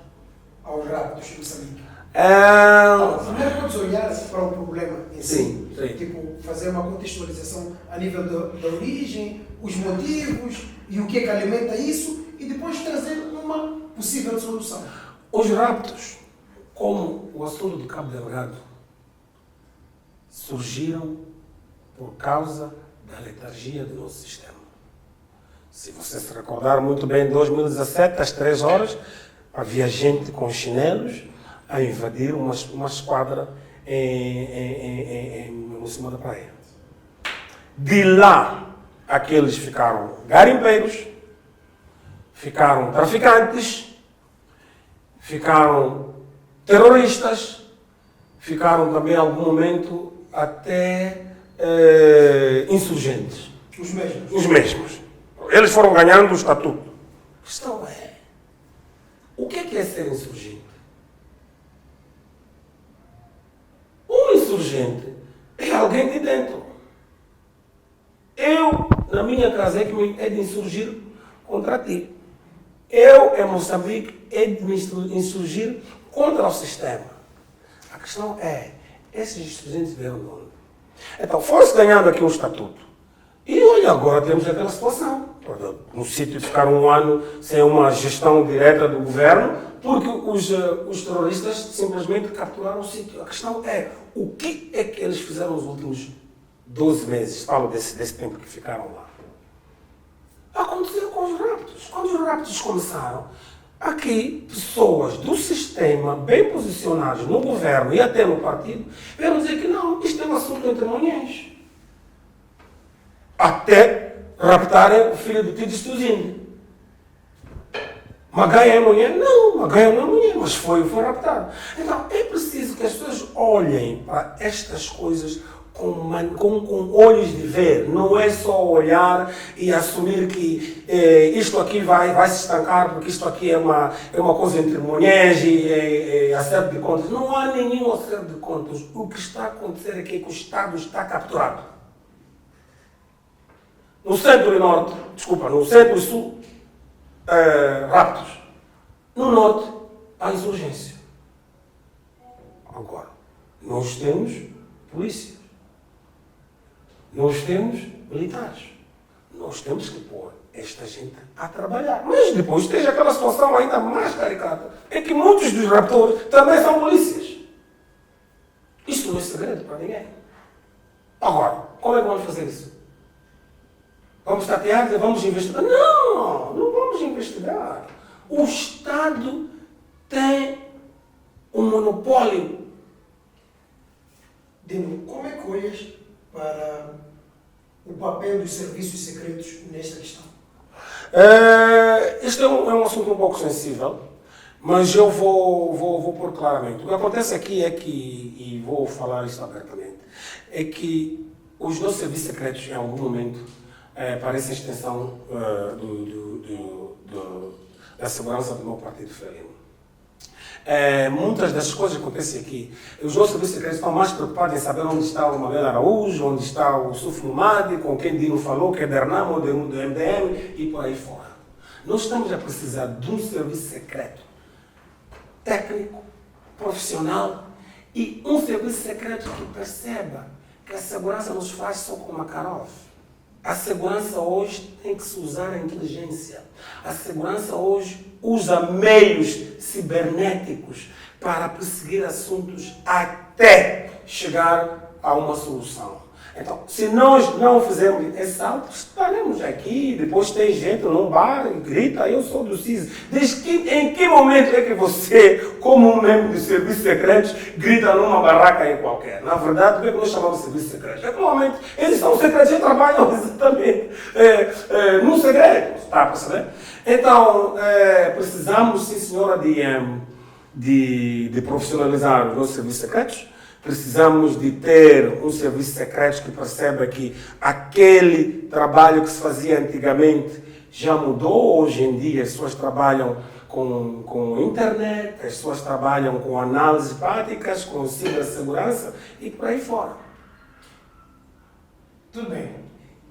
aos raptos em Moçambique? Primeiro podes olhar para o problema em si. Sim. Tipo, fazer uma contextualização a nível da origem, os motivos e o que é que alimenta isso e depois trazer uma possível solução. Os raptos, como o assunto do Cabo Delgado, surgiram por causa da letargia do nosso sistema. Se você se recordar muito bem, em 2017, às 3 horas, havia gente com chinelos a invadir uma esquadra no cima da praia. De lá, aqueles ficaram garimpeiros, ficaram traficantes, ficaram terroristas, ficaram também, em algum momento, até insurgentes. Os mesmos. Os mesmos. Eles foram ganhando o estatuto. A questão é, o que é ser insurgente? Um insurgente é alguém de dentro. Eu, na minha casa, é de insurgir contra ti. Eu, em Moçambique, é de me insurgir contra o sistema. A questão é, esses insurgentes vieram de onde? Então, fosse ganhando aqui um estatuto. E olha, agora temos aquela situação. No sítio de ficar 1 ano sem uma gestão direta do governo, porque os terroristas simplesmente capturaram o sítio. A questão é, o que é que eles fizeram nos últimos 12 meses? Falo desse tempo que ficaram lá. Aconteceu com os raptos. Quando os raptos começaram, aqui pessoas do sistema, bem posicionadas no governo e até no partido, vieram dizer que não, isto é um assunto entre manhãs. Até raptarem o filho do Tito Estudinho. Magaia é mulher? Não, Magaia não é mulher, mas foi raptado. Então, é preciso que as pessoas olhem para estas coisas com olhos de ver. Não é só olhar e assumir que isto aqui vai se estancar, porque isto aqui é uma coisa entre mulheres e acerto de contas. Não há nenhum acerto de contas. O que está a acontecer aqui é que o Estado está capturado. No centro e norte, no centro e sul, raptos. No norte, há insurgência. Agora, nós temos polícia. Nós temos militares. Nós temos que pôr esta gente a trabalhar. Mas depois tem aquela situação ainda mais caricata. É que muitos dos raptores também são polícias. Isto não é segredo para ninguém. Agora, como é que vamos fazer isso? Vamos tatear, vamos investigar? Não, não vamos investigar. O Estado tem um monopólio. Dino, como é que olhas para o papel dos serviços secretos nesta questão? Este é um assunto um pouco sensível, mas eu vou pôr claramente. O que acontece aqui é que, e vou falar isto abertamente, é que os nossos serviços secretos, em algum momento, parecem extensão da segurança do meu partido felino. Muitas das coisas que acontecem aqui, os nossos serviços secretos estão mais preocupados em saber onde está o Manuel Araújo, onde está o Suf Numadi, com quem Dino falou, que é da Hernamo, do MDM e por aí fora. Nós estamos a precisar de um serviço secreto, técnico, profissional e um serviço secreto que perceba que a segurança nos faz só com Makarov. A segurança hoje tem que se usar a inteligência. A segurança hoje usa meios cibernéticos para perseguir assuntos até chegar a uma solução. Então, se nós não fizermos esse salto, estaremos aqui, depois tem gente num bar e grita, eu sou do CIS. Em que momento é que você, como um membro de serviços secretos, grita numa barraca aí qualquer? Na verdade, o que é que nós chamamos de serviços secretos? É que normalmente eles são secretos e trabalham exatamente no segredo, está a perceber? Então, precisamos, sim senhora, de profissionalizar os nossos serviços secretos. Precisamos de ter um serviço secreto que perceba que aquele trabalho que se fazia antigamente já mudou. Hoje em dia as pessoas trabalham com internet, as pessoas trabalham com análises práticas, com cibersegurança e por aí fora. Tudo bem.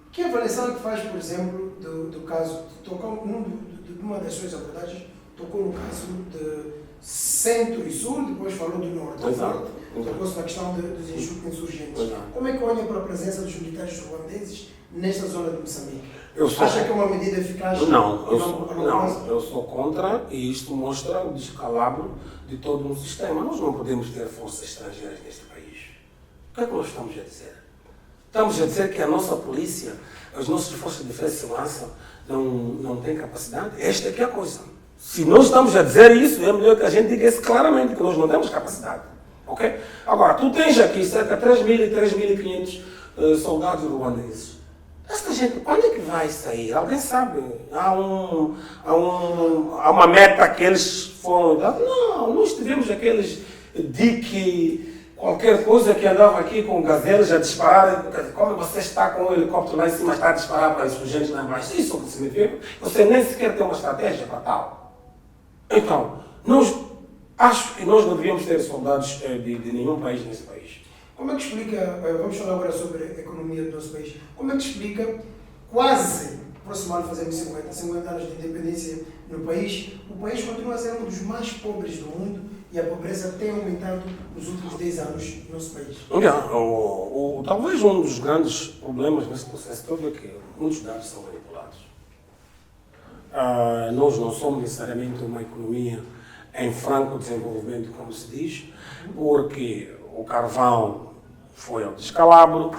Que avaliação que faz, por exemplo, do caso, tocou numa das suas abordagens, tocou no caso de centro e sul, depois falou do norte. Exato. Tocou-se na questão dos insurgentes. Exato. Como é que olha para a presença dos militares ruandeses nesta zona de Moçambique? Acha que é uma medida eficaz? Não, eu sou contra e isto mostra o descalabro de todo um sistema. Nós não podemos ter forças estrangeiras neste país. O que é que nós estamos a dizer? Estamos a dizer que a nossa polícia, as nossas forças de defesa e segurança não têm capacidade? Esta é que é a coisa. Se nós estamos a dizer isso, é melhor que a gente diga isso claramente, que nós não temos capacidade. Ok? Agora, tu tens aqui cerca de 3.000 e 3.500 soldados ruandeses. Esta gente, quando é que vai sair? Alguém sabe? Há uma meta que eles foram dados? Não, nós tivemos aqueles qualquer coisa que andava aqui com gazelas a disparar. Como você está com um helicóptero lá em cima, está a disparar para os insurgentes lá embaixo. Isso é o que significa. Você nem sequer tem uma estratégia para tal. Então, acho que nós não devíamos ter soldados de nenhum país nesse país. Como é que explica, vamos falar agora sobre a economia do nosso país, como é que explica quase, próximo ano fazemos 50 anos de independência no país, o país continua a ser um dos mais pobres do mundo e a pobreza tem aumentado nos últimos 10 anos no nosso país? Talvez um dos grandes problemas nesse processo todo é que muitos dados são manipulados. Nós não somos necessariamente uma economia em franco desenvolvimento, como se diz, porque o carvão foi ao descalabro,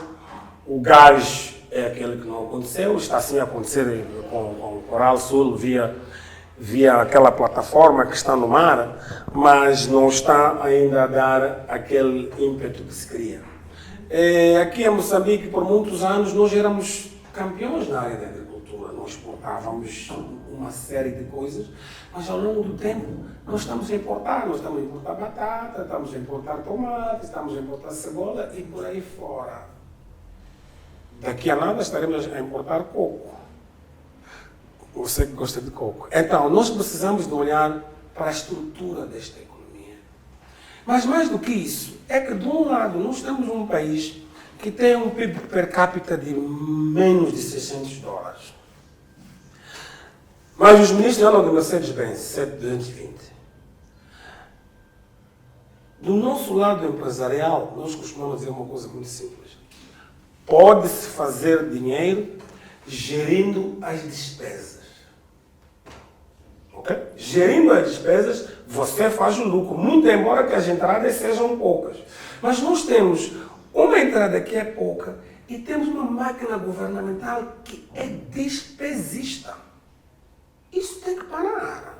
o gás é aquele que não aconteceu, está assim a acontecer com o Coral Sul via aquela plataforma que está no mar, mas não está ainda a dar aquele ímpeto que se queria. Aqui em Moçambique, por muitos anos, nós éramos campeões na área da agricultura. exportávamos uma série de coisas, mas ao longo do tempo nós estamos a importar batata, estamos a importar tomate, estamos a importar cebola e por aí fora. Daqui a nada estaremos a importar coco. Você que gosta de coco. Então, nós precisamos de olhar para a estrutura desta economia. Mas mais do que isso, é que de um lado nós temos um país que tem um PIB per capita de menos de $600. Mas os ministros andam de Mercedes-Benz, 720. Do nosso lado empresarial, nós costumamos dizer uma coisa muito simples. Pode-se fazer dinheiro gerindo as despesas. Okay? Gerindo as despesas, você faz o lucro, muito embora que as entradas sejam poucas. Mas nós temos uma entrada que é pouca e temos uma máquina governamental que é despesista. Isso tem que parar.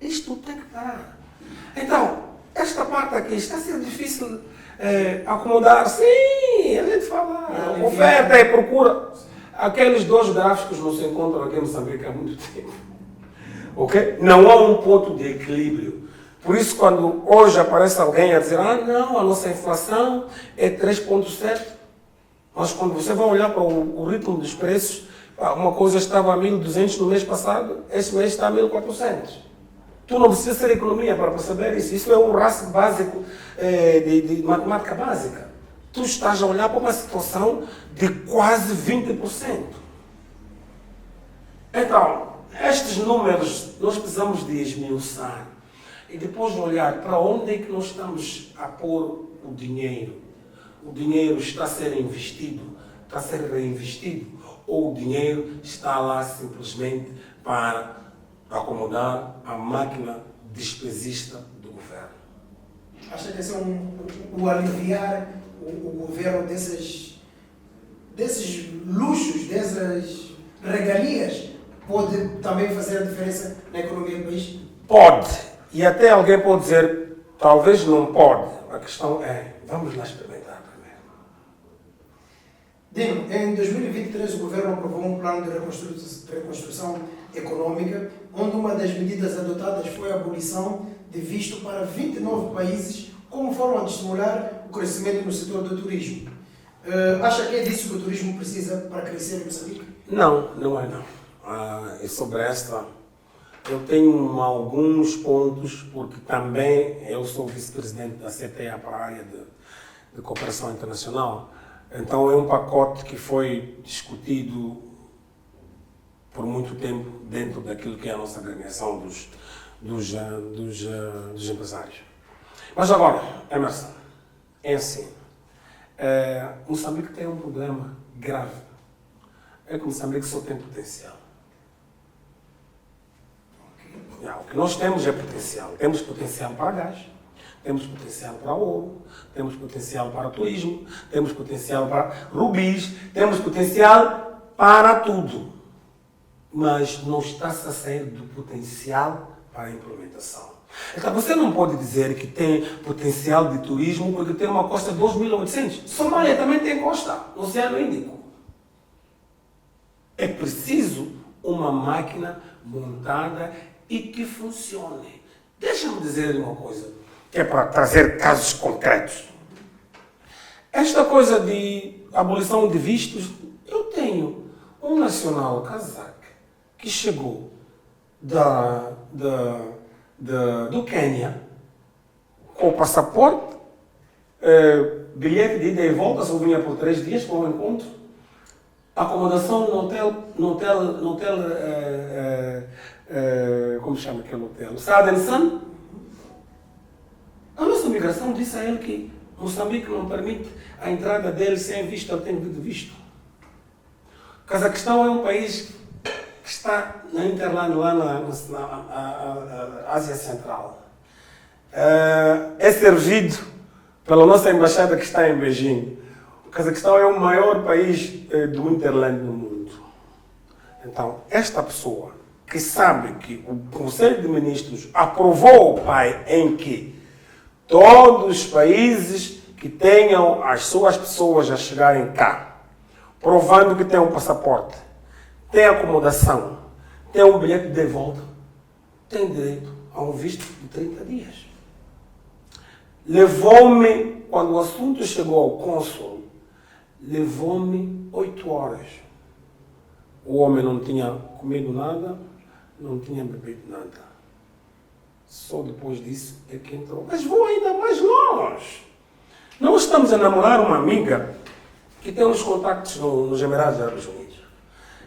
Isto tem que parar. Então, esta parte aqui está a ser difícil acomodar. Sim, a gente fala, oferta e procura. Aqueles dois gráficos não se encontram aqui em Moçambique há muito tempo. Okay? Não há um ponto de equilíbrio. Por isso, quando hoje aparece alguém a dizer não, a nossa inflação é 3,7, mas quando você vai olhar para o ritmo dos preços, uma coisa estava a 1.200 no mês passado, este mês está a 1.400. Tu não precisas ser economia para perceber isso. Isso é um rascunho básico de matemática básica. Tu estás a olhar para uma situação de quase 20%. Então, estes números nós precisamos de esmiuçar e depois olhar para onde é que nós estamos a pôr o dinheiro. O dinheiro está a ser investido, está a ser reinvestido, ou o dinheiro está lá simplesmente para acomodar a máquina despesista do governo. Acha que esse é o aliviar o governo desses luxos, dessas regalias, pode também fazer a diferença na economia do país? Pode. E até alguém pode dizer, talvez não pode. A questão é, vamos lá experimentar primeiro. Dino, em 2023 o governo aprovou um plano de reconstrução econômica, onde uma das medidas adotadas foi a abolição de visto para 29 países, como forma de estimular o crescimento no setor do turismo. Acha que é disso que o turismo precisa para crescer em Moçambique? Não, não é não. E sobre esta, eu tenho alguns pontos, porque também eu sou vice-presidente da CTA para a área de cooperação internacional. Então é um pacote que foi discutido por muito tempo dentro daquilo que é a nossa agremiação dos empresários. Mas agora, Emerson, é assim. Moçambique tem um problema grave. É que Moçambique só tem potencial. O que nós temos é potencial. Temos potencial para gás, temos potencial para ouro, temos potencial para turismo, temos potencial para rubis, temos potencial para tudo. Mas não está-se a sair do potencial para a implementação. Então você não pode dizer que tem potencial de turismo porque tem uma costa de 2.800. Somália também tem costa, no Oceano Índico. É preciso uma máquina montada e que funcione. Deixa-me dizer uma coisa, que é para trazer casos concretos. Esta coisa de abolição de vistos, eu tenho um nacional cazaque que chegou do Quênia com o passaporte, bilhete de ida e volta, só vinha por 3 dias para o encontro, acomodação no hotel como se chama aquele hotel? Southern Sun. A nossa migração disse a ele que Moçambique não permite a entrada dele sem visto, ele tem de visto. O Cazaquistão é um país que está na Interland, lá na Ásia Central. É servido pela nossa embaixada que está em Beijing. O Cazaquistão é o maior país do Interland no mundo. Então, esta pessoa que sabe que o Conselho de Ministros aprovou o PAI em que todos os países que tenham as suas pessoas a chegarem cá, provando que têm um passaporte, tem acomodação, tem um bilhete de volta, tem direito a um visto de 30 dias. Levou-me, quando o assunto chegou ao cônsul, levou-me 8 horas. O homem não tinha comido nada, não tinha bebido nada. Só depois disso é que entrou. Mas vou ainda mais longe. Nós estamos a namorar uma amiga que tem uns contactos nos Emirados Árabes Unidos.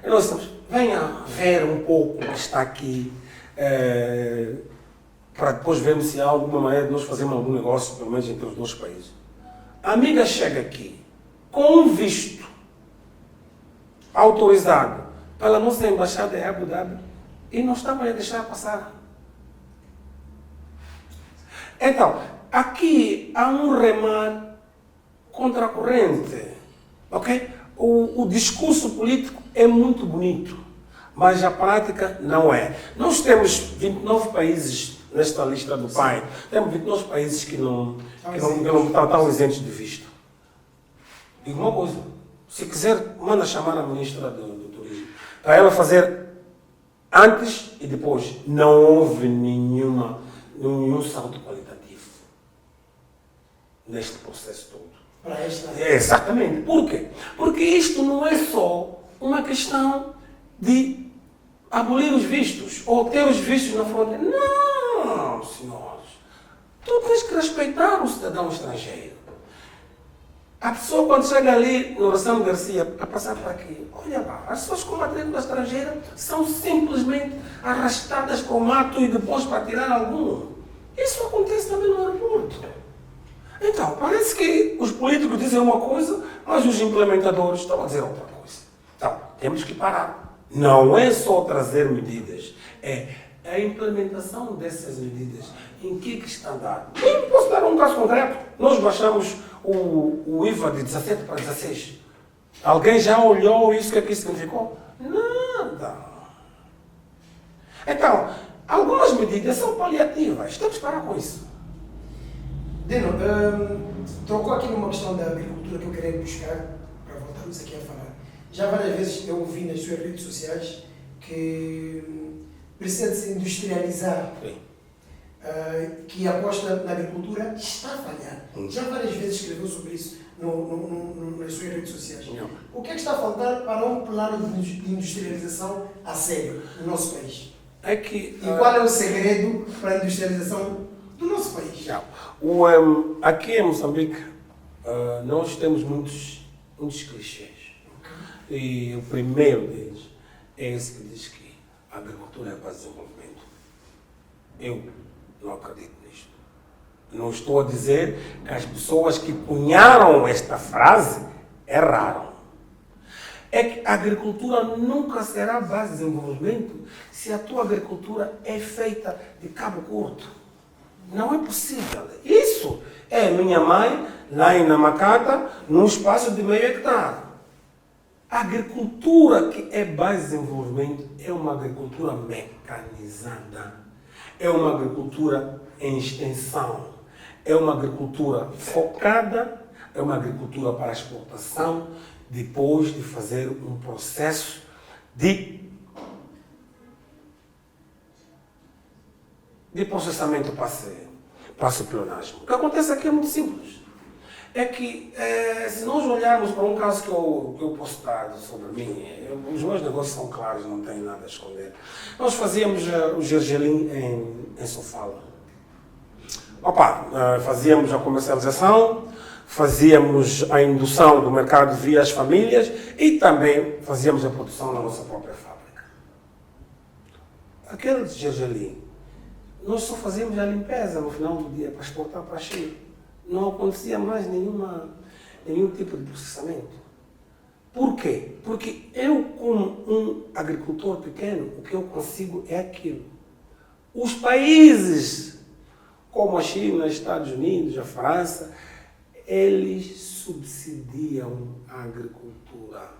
E nós estamos, venha ver um pouco o que está aqui, para depois vermos se há alguma maneira de nós fazermos algum negócio, pelo menos entre os dois países. A amiga chega aqui com um visto autorizado pela nossa embaixada em Abu Dhabi e não estava a deixar passar. Então, aqui há um remar contra a corrente, ok? O discurso político é muito bonito, mas a prática não é. Nós temos 29 países nesta lista do PAI, temos 29 países que não estão isentos de visto. Digo uma coisa, se quiser, manda chamar a ministra do Turismo, para ela fazer antes e depois. Não houve nenhum salto qualitativo neste processo todo. Para esta... Exatamente. Por quê? Porque isto não é só uma questão de abolir os vistos ou ter os vistos na fronteira. Não, senhores. Tu tens que respeitar o cidadão estrangeiro. A pessoa, quando chega ali no Ressam Garcia, a passar por aqui, olha lá, as pessoas com matrícula estrangeira são simplesmente arrastadas para o mato e depois para tirar algum. Isso acontece também no aeroporto. Então, parece que os políticos dizem uma coisa, mas os implementadores estão a dizer outra coisa. Então, temos que parar. Não é só trazer medidas, é a implementação dessas medidas. Em que está dado? Eu posso dar um caso concreto. Nós baixamos o IVA de 17 para 16. Alguém já olhou isso, o que é que isso significou? Nada. Então, algumas medidas são paliativas. Temos que parar com isso. Dino, trocou aqui numa questão da agricultura que eu queria buscar, para voltarmos aqui a falar. Já várias vezes eu ouvi nas suas redes sociais que precisa de se industrializar, que a aposta na agricultura está a falhar. Já várias vezes escreveu sobre isso nas suas redes sociais. O que é que está a faltar para um plano de industrialização a sério no nosso país? E qual é o segredo para a industrialização do nosso país? Aqui em Moçambique, nós temos muitos clichês. E o primeiro deles é esse que diz que a agricultura é para desenvolvimento. Eu não acredito nisto. Não estou a dizer que as pessoas que cunharam esta frase erraram. É que a agricultura nunca será base de desenvolvimento se a tua agricultura é feita de cabo curto. Não é possível. Isso é minha mãe, lá em Namacata, num espaço de meio hectare. A agricultura que é base de desenvolvimento é uma agricultura mecanizada. É uma agricultura em extensão. É uma agricultura focada, é uma agricultura para exportação, depois de fazer um processo de processamento para a pleonasmo. O que acontece aqui é muito simples. É que, se nós olharmos para um caso que eu posso dar sobre mim, os meus negócios são claros, não tenho nada a esconder. Nós fazíamos o gergelim em Sofala. Fazíamos a comercialização, fazíamos a indução do mercado via as famílias e também fazíamos a produção na nossa própria fábrica. Aquele gergelim, nós só fazíamos a limpeza no final do dia para exportar para a China. Não acontecia mais nenhum tipo de processamento. Por quê? Porque eu, como um agricultor pequeno, o que eu consigo é aquilo. Os países, como a China, os Estados Unidos, a França, eles subsidiam a agricultura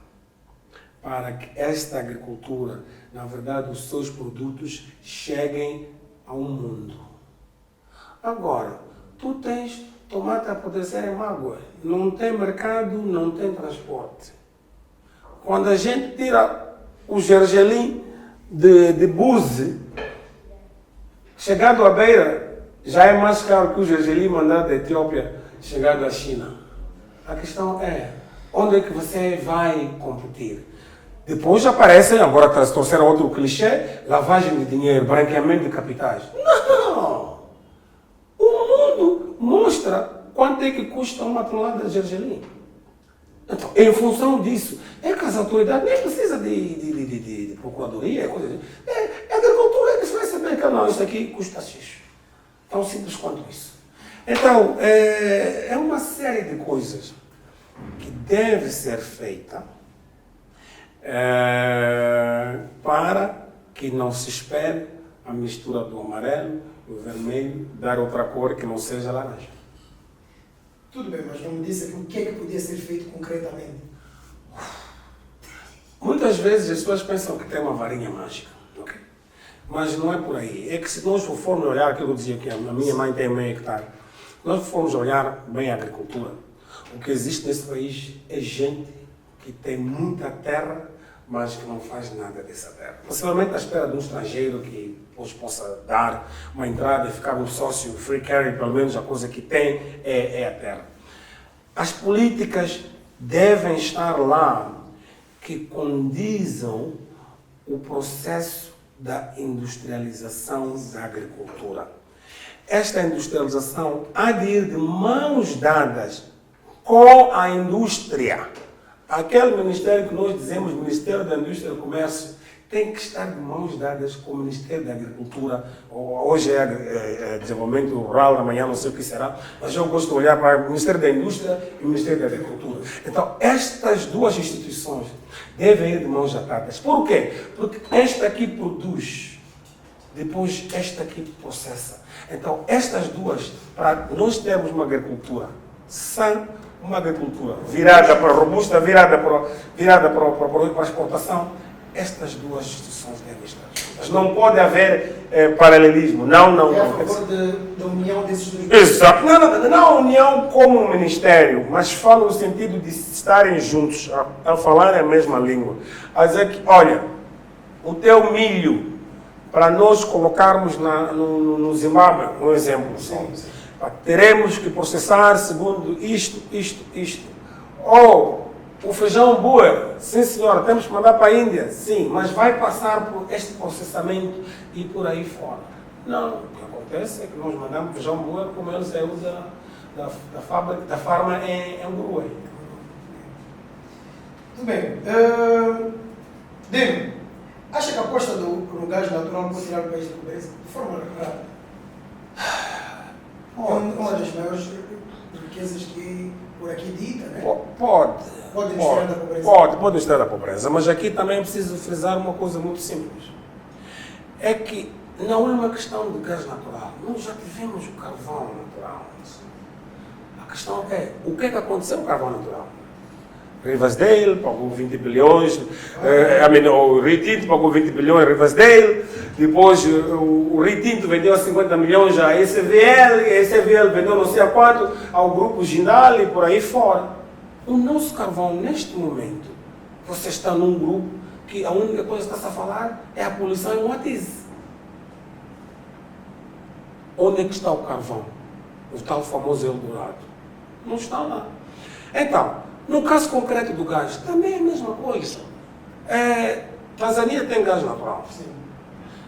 para que esta agricultura, na verdade, os seus produtos cheguem ao mundo. Agora, tu tens tomate a apodrecer em mágoa, não tem mercado, não tem transporte. Quando a gente tira o gergelim de Buzi, chegando à beira, já é mais caro que o gergelim mandado da Etiópia chegando à China. A questão é, onde é que você vai competir? Depois aparecem, agora trouxeram outro clichê, lavagem de dinheiro, branqueamento de capitais. Não! O mundo mostra quanto é que custa uma tonelada de gergelim. Então, em função disso, é que as autoridades nem precisam de procuradoria, coisa assim. É a agricultura que vai saber que não, isso aqui custa X. Tão simples quanto isso. Então, é uma série de coisas que deve ser feita para que não se espere a mistura do amarelo e o vermelho dar outra cor que não seja laranja. Tudo bem, mas não me disse aqui o que é que podia ser feito concretamente. Muitas vezes as pessoas pensam que tem uma varinha mágica, okay? Mas não é por aí. É que se nós formos olhar, aquilo que eu dizia que a minha mãe tem meio hectare, se nós formos olhar bem a agricultura, o que existe nesse país é gente que tem muita terra, mas que não faz nada dessa terra. Possivelmente à espera de um estrangeiro que os possa dar uma entrada e ficar um sócio free carry, pelo menos a coisa que tem é a terra. As políticas devem estar lá que condizam o processo da industrialização da agricultura. Esta industrialização há de ir de mãos dadas com a indústria. Aquele ministério que nós dizemos, Ministério da Indústria e Comércio, tem que estar de mãos dadas com o Ministério da Agricultura. Hoje é Desenvolvimento Rural, amanhã não sei o que será, mas eu gosto de olhar para o Ministério da Indústria e o Ministério da Agricultura. Então, estas duas instituições devem ir de mãos atadas. Por quê? Porque esta aqui produz, depois esta aqui processa. Então, estas duas, para nós termos uma agricultura sã, uma agricultura virada para robusta, virada para a exportação, estas duas instituições devem estar juntas. Não pode haver paralelismo. Não. É a favor da união desses dois. Exato. Não a união como um ministério, mas falo no sentido de estarem juntos, a falar a mesma língua. A dizer que, olha, o teu milho, para nós colocarmos no Zimbábue, um exemplo só, teremos que processar segundo isto. Ou o feijão boer, sim senhora, temos que mandar para a Índia, sim, mas vai passar por este processamento e por aí fora. Não, o que acontece é que nós mandamos feijão boer como ele saiu da fábrica, da farma em Uruguai. Tudo bem. Dino, acha que a aposta no gás natural pode tirar o país da pobreza? De forma rara. Uma das maiores riquezas que por aqui dita, né? Pode nos tirar da pobreza. Pode nos tirar da pobreza, mas aqui também é preciso frisar uma coisa muito simples. É que não é uma questão de gás natural. Nós já tivemos o carvão natural. A questão é, o que é que aconteceu com o carvão natural? Rivasdale pagou 20 bilhões, o Rio Tinto pagou 20 bilhões a Rivasdale, depois o Rio Tinto vendeu a 50 milhões à SVL, a SVL vendeu não sei a quanto ao grupo Jindal e por aí fora. O nosso carvão, neste momento, você está num grupo que a única coisa que está a falar é a poluição em Moatize. Onde é que está o carvão? O tal famoso Eldorado. Não está lá. Então, no caso concreto do gás, também é a mesma coisa. Tanzânia tem gás natural. Sim.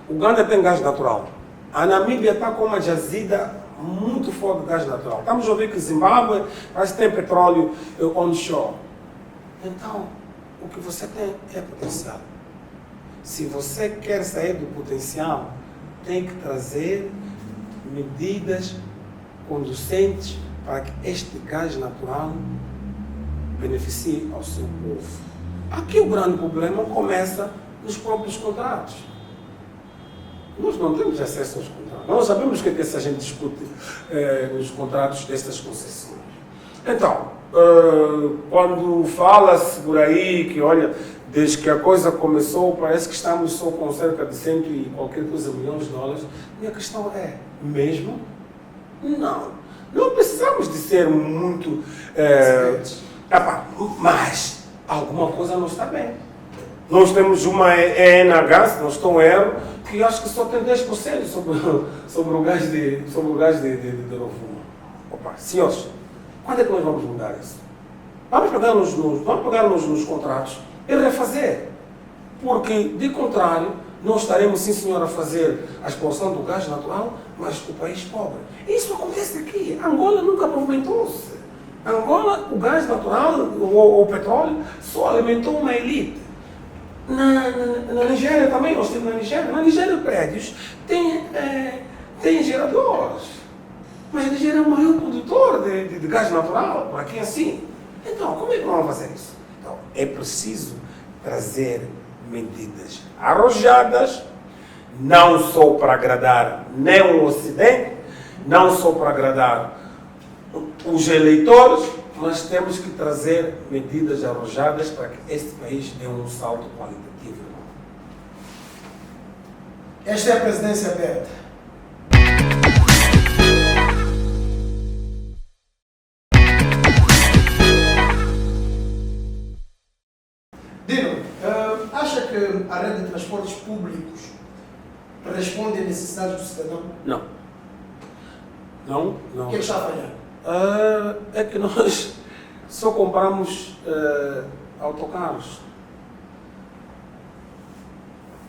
Uganda tem gás natural. A Namíbia está com uma jazida muito forte de gás natural. Estamos a ouvir que Zimbábue parece que tem petróleo onshore. Então, o que você tem é potencial. Se você quer sair do potencial, tem que trazer medidas conducentes para que este gás natural beneficie ao seu povo. Aqui o grande problema começa nos próprios contratos. Nós não temos acesso aos contratos. Nós sabemos o que é que essa gente discute nos contratos destas concessões. Então, quando fala-se por aí que, olha, desde que a coisa começou, parece que estamos só com cerca de 100 e qualquer coisa milhões de dólares, minha questão é, mesmo? Não precisamos de ser muito... mas alguma coisa não está bem. Nós temos uma ENH, se não estou em erro, que acho que só tem 10% sobre o gás de Rovuma. Opa, senhores, quando é que nós vamos mudar isso? Vamos pegar nos contratos e refazer. Porque, de contrário, nós estaremos, sim senhor, a fazer a exploração do gás natural, mas o país pobre. Isso acontece aqui. Angola nunca movimentou-se. Angola, o gás natural, o petróleo, só alimentou uma elite. Na Nigéria também, eu estive na Nigéria. Na Nigéria, prédios têm geradores. Mas a Nigéria é o maior produtor de gás natural, por aqui assim. Então, como é que vamos fazer isso? Então, é preciso trazer medidas arrojadas, não só para agradar nem o Ocidente, não só para agradar os eleitores, mas temos que trazer medidas arrojadas para que este país dê um salto qualitativo. Esta é a presidência aberta. Dino, acha que a rede de transportes públicos responde às necessidades do cidadão? Não. Não. O que é que está a falhar? É que nós só compramos autocarros.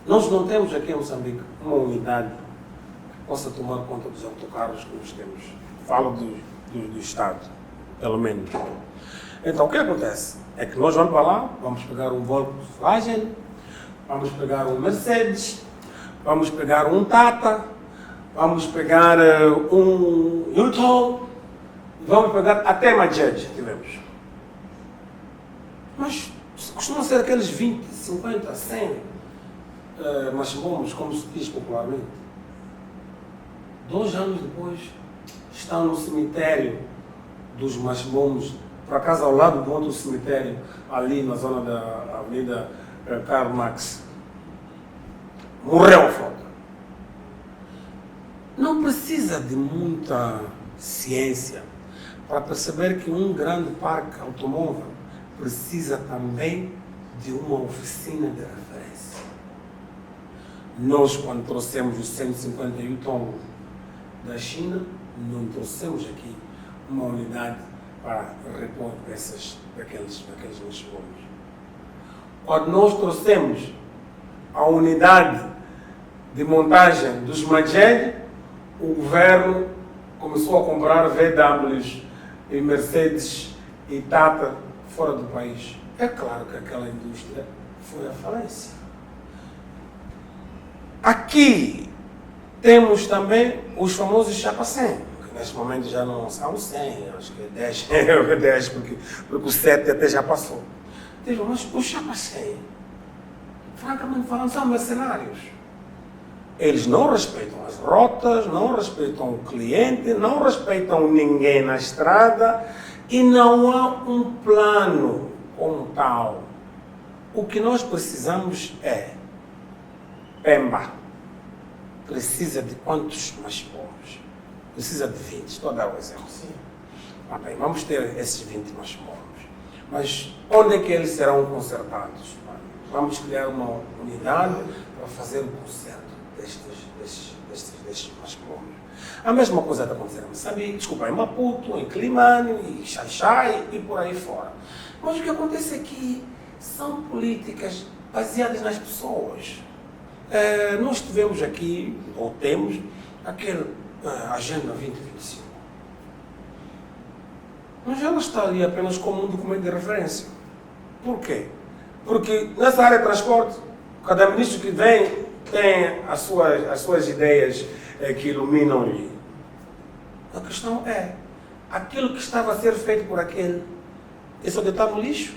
Nós não temos aqui em Moçambique uma unidade que possa tomar conta dos autocarros que nós temos. Falo do Estado, pelo menos. Então, o que acontece? É que nós vamos para lá, vamos pegar um Volkswagen, vamos pegar um Mercedes, vamos pegar um Tata, vamos pegar um U-Haul, vamos pegar até Majed, tivemos. Mas costumam ser aqueles 20, 50, 100 machimbomos, como se diz popularmente. 2 anos depois, estão no cemitério dos machimbomos, por acaso ao lado do outro cemitério, ali na zona da Avenida Karl Marx. Morreu a frota. Não precisa de muita ciência para perceber que um grande parque automóvel precisa também de uma oficina de referência. Nós, quando trouxemos os 150 Yutong da China, não trouxemos aqui uma unidade para repor peças daqueles machimbomos. Quando nós trouxemos a unidade de montagem dos Majed, o governo começou a comprar VWs e Mercedes e Tata fora do país. É claro que aquela indústria foi à falência. Aqui temos também os famosos chapa 100, que neste momento já não são 100, acho que é 10, porque o 7 até já passou. Mas os chapa 100, francamente falando, são mercenários. Eles não respeitam as rotas, não respeitam o cliente, não respeitam ninguém na estrada e não há um plano como tal. O que nós precisamos é Pemba. Precisa de quantos machimbomos? Precisa de 20, estou a dar um exemplo. Sim. Ah, bem, vamos ter esses 20 machimbomos. Mas onde é que eles serão consertados? Vamos criar uma unidade para fazer o conserto destes machimbomos. A mesma coisa está acontecendo em Moçambique, desculpa, em Maputo, em Climane, em Xai-Xai e por aí fora. Mas o que acontece aqui são políticas baseadas nas pessoas. Nós tivemos aqui, ou temos, aquele Agenda 2025. Mas ela está ali apenas como um documento de referência. Por quê? Porque nessa área de transporte, cada ministro que vem tem as suas ideias que iluminam-lhe. A questão é, aquilo que estava a ser feito por aquele, isso está no lixo?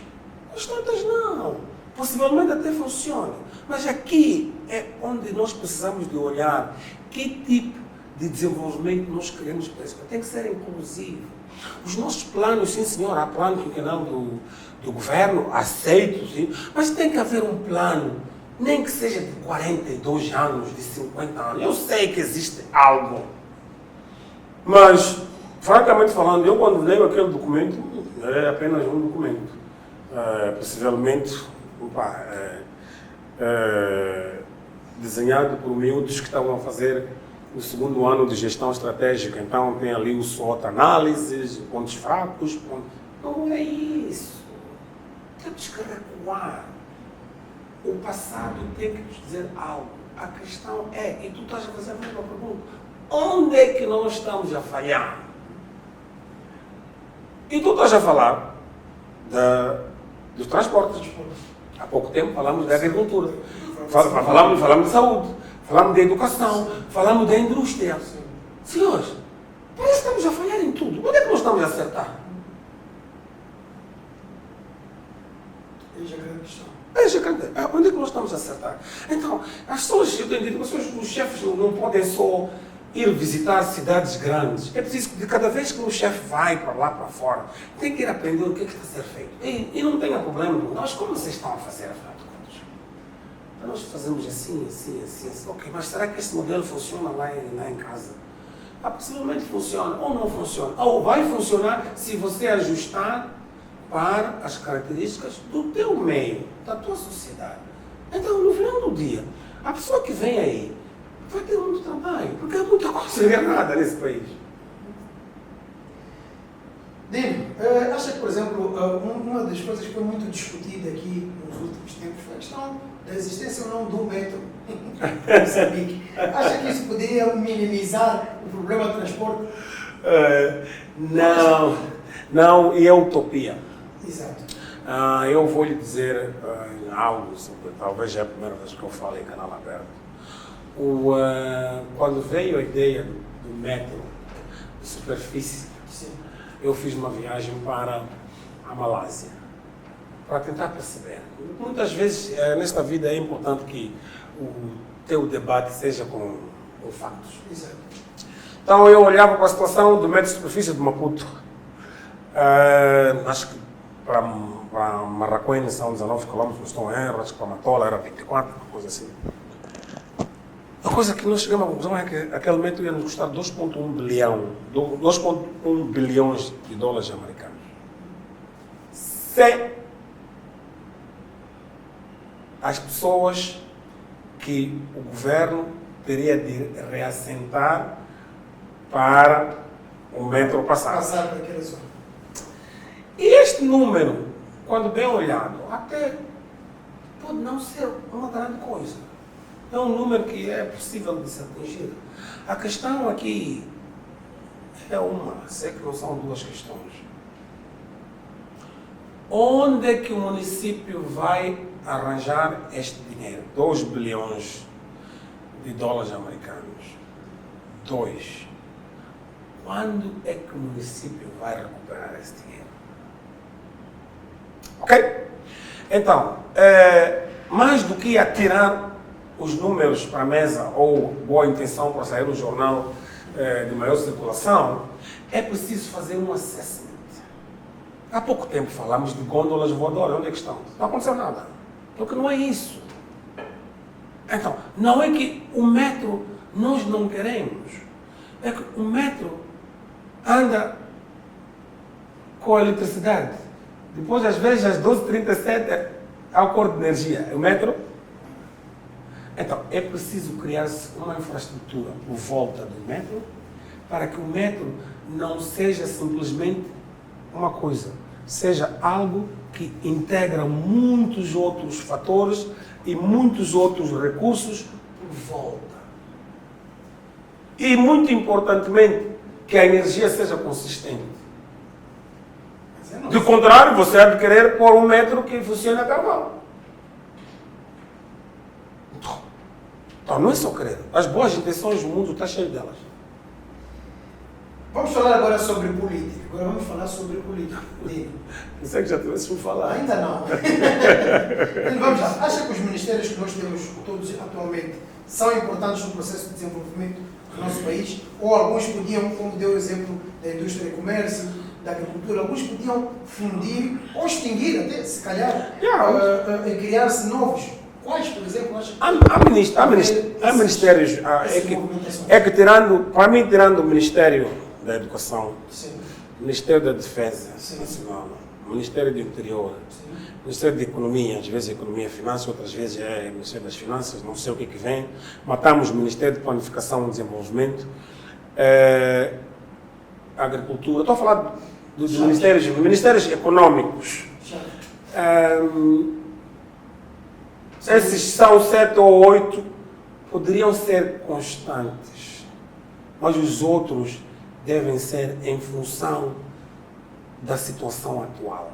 As tantas não. Possivelmente até funciona. Mas aqui é onde nós precisamos de olhar que tipo de desenvolvimento nós queremos para isso. Tem que ser inclusivo. Os nossos planos, sim senhor, há plano quinquenal do governo, aceito, sim, mas tem que haver um plano, nem que seja de 42 anos, de 50 anos. Eu sei que existe algo, mas, francamente falando, eu quando leio aquele documento, é apenas um documento. Possivelmente, desenhado por miúdos que estavam a fazer o segundo ano de gestão estratégica. Então tem ali o SWOT análises, pontos fracos. Não é isso. Temos que recuar. O passado tem que nos dizer algo. A questão é, e tu estás a fazer a mesma pergunta, onde é que nós estamos a falhar? E tu estás a falar dos transportes. Há pouco tempo falamos da agricultura, falamos de saúde, falamos da educação, falamos da indústria. Senhores, parece que estamos a falhar em tudo. Onde é que nós estamos a acertar? Eis a grande questão. Onde é que nós estamos a acertar? Então, as pessoas, os chefes não podem só ir visitar cidades grandes. É preciso que cada vez que o chefe vai para lá, para fora, tem que ir aprender o que está a ser feito. E não tenha problema. Mas como vocês estão a fazer, afinal de contas? Nós fazemos assim. Ok, mas será que esse modelo funciona lá em casa? Possivelmente funciona ou não funciona. Ou vai funcionar se você ajustar para as características do teu meio, da tua sociedade. Então, no final do dia, a pessoa que vem aí vai ter muito trabalho, porque há muita coisa errada nesse país. Dino, acha que, por exemplo, uma das coisas que foi muito discutida aqui nos últimos tempos foi a questão da existência ou não do metro em Moçambique. Acha que isso poderia minimizar o problema do transporte? Não, e é utopia. Exato. Eu vou lhe dizer algo, talvez é a primeira vez que eu falo em canal aberto. Quando veio a ideia do metro de superfície, Sim. eu fiz uma viagem para a Malásia, para tentar perceber. Muitas vezes, nesta vida, é importante que o teu debate seja com fatos. Exato. Então, eu olhava para a situação do metro de superfície de Maputo. Acho que para Marraquém são 19 km, não estou em erro, acho que para Matola era 24, uma coisa assim. A coisa que nós chegamos à conclusão é que aquele metro ia nos custar 2,1 bilhões de dólares americanos. Se as pessoas que o governo teria de reassentar para o metro passar. Passar para aquela zona. E este número, quando bem olhado, até pode não ser uma grande coisa. É um número que é possível de se atingir. A questão aqui é sei que não são duas questões. Onde é que o município vai arranjar este dinheiro? 2 bilhões de dólares americanos. 2. Quando é que o município vai recuperar esse dinheiro? Ok? Então, mais do que atirar os números para a mesa ou boa intenção para sair no jornal de maior circulação, é preciso fazer um assessment. Há pouco tempo falamos de gôndolas voadoras. Onde é que estão? Não aconteceu nada. Porque não é isso. Então, não é que o metro nós não queremos. É que o metro anda com a eletricidade. Depois, às vezes, às 12h37, há o corte de energia. O metro. Então, é preciso criar-se uma infraestrutura por volta do metro para que o metro não seja simplesmente uma coisa, seja algo que integra muitos outros fatores e muitos outros recursos por volta. E, muito importantemente, que a energia seja consistente. Do contrário, você há de querer pôr um metro que funcione a carvão. Então, não é só querer. As boas intenções do mundo está cheio delas. Vamos falar agora sobre política. Agora vamos falar sobre política. Pensei que já tivesse me falar. Ainda não. Então, vamos lá. Acha que os ministérios que nós temos todos atualmente são importantes no processo de desenvolvimento do nosso país? Ou alguns podiam, como deu o exemplo da indústria e comércio, da agricultura, alguns podiam fundir ou extinguir até, se calhar, e criar-se novos? Quais, por exemplo, acha que... Há ministérios, para mim, tirando o Ministério da Educação, Sim. Ministério da Defesa Sim. Nacional, Ministério do Interior, Ministério da Economia, às vezes Economia e Finanças, outras vezes é Ministério das Finanças, não sei o que vem. Matamos o Ministério de Planificação e Desenvolvimento, Agricultura. Estou a falar dos ministérios econômicos. Esses são 7 ou 8, poderiam ser constantes, mas os outros devem ser em função da situação atual.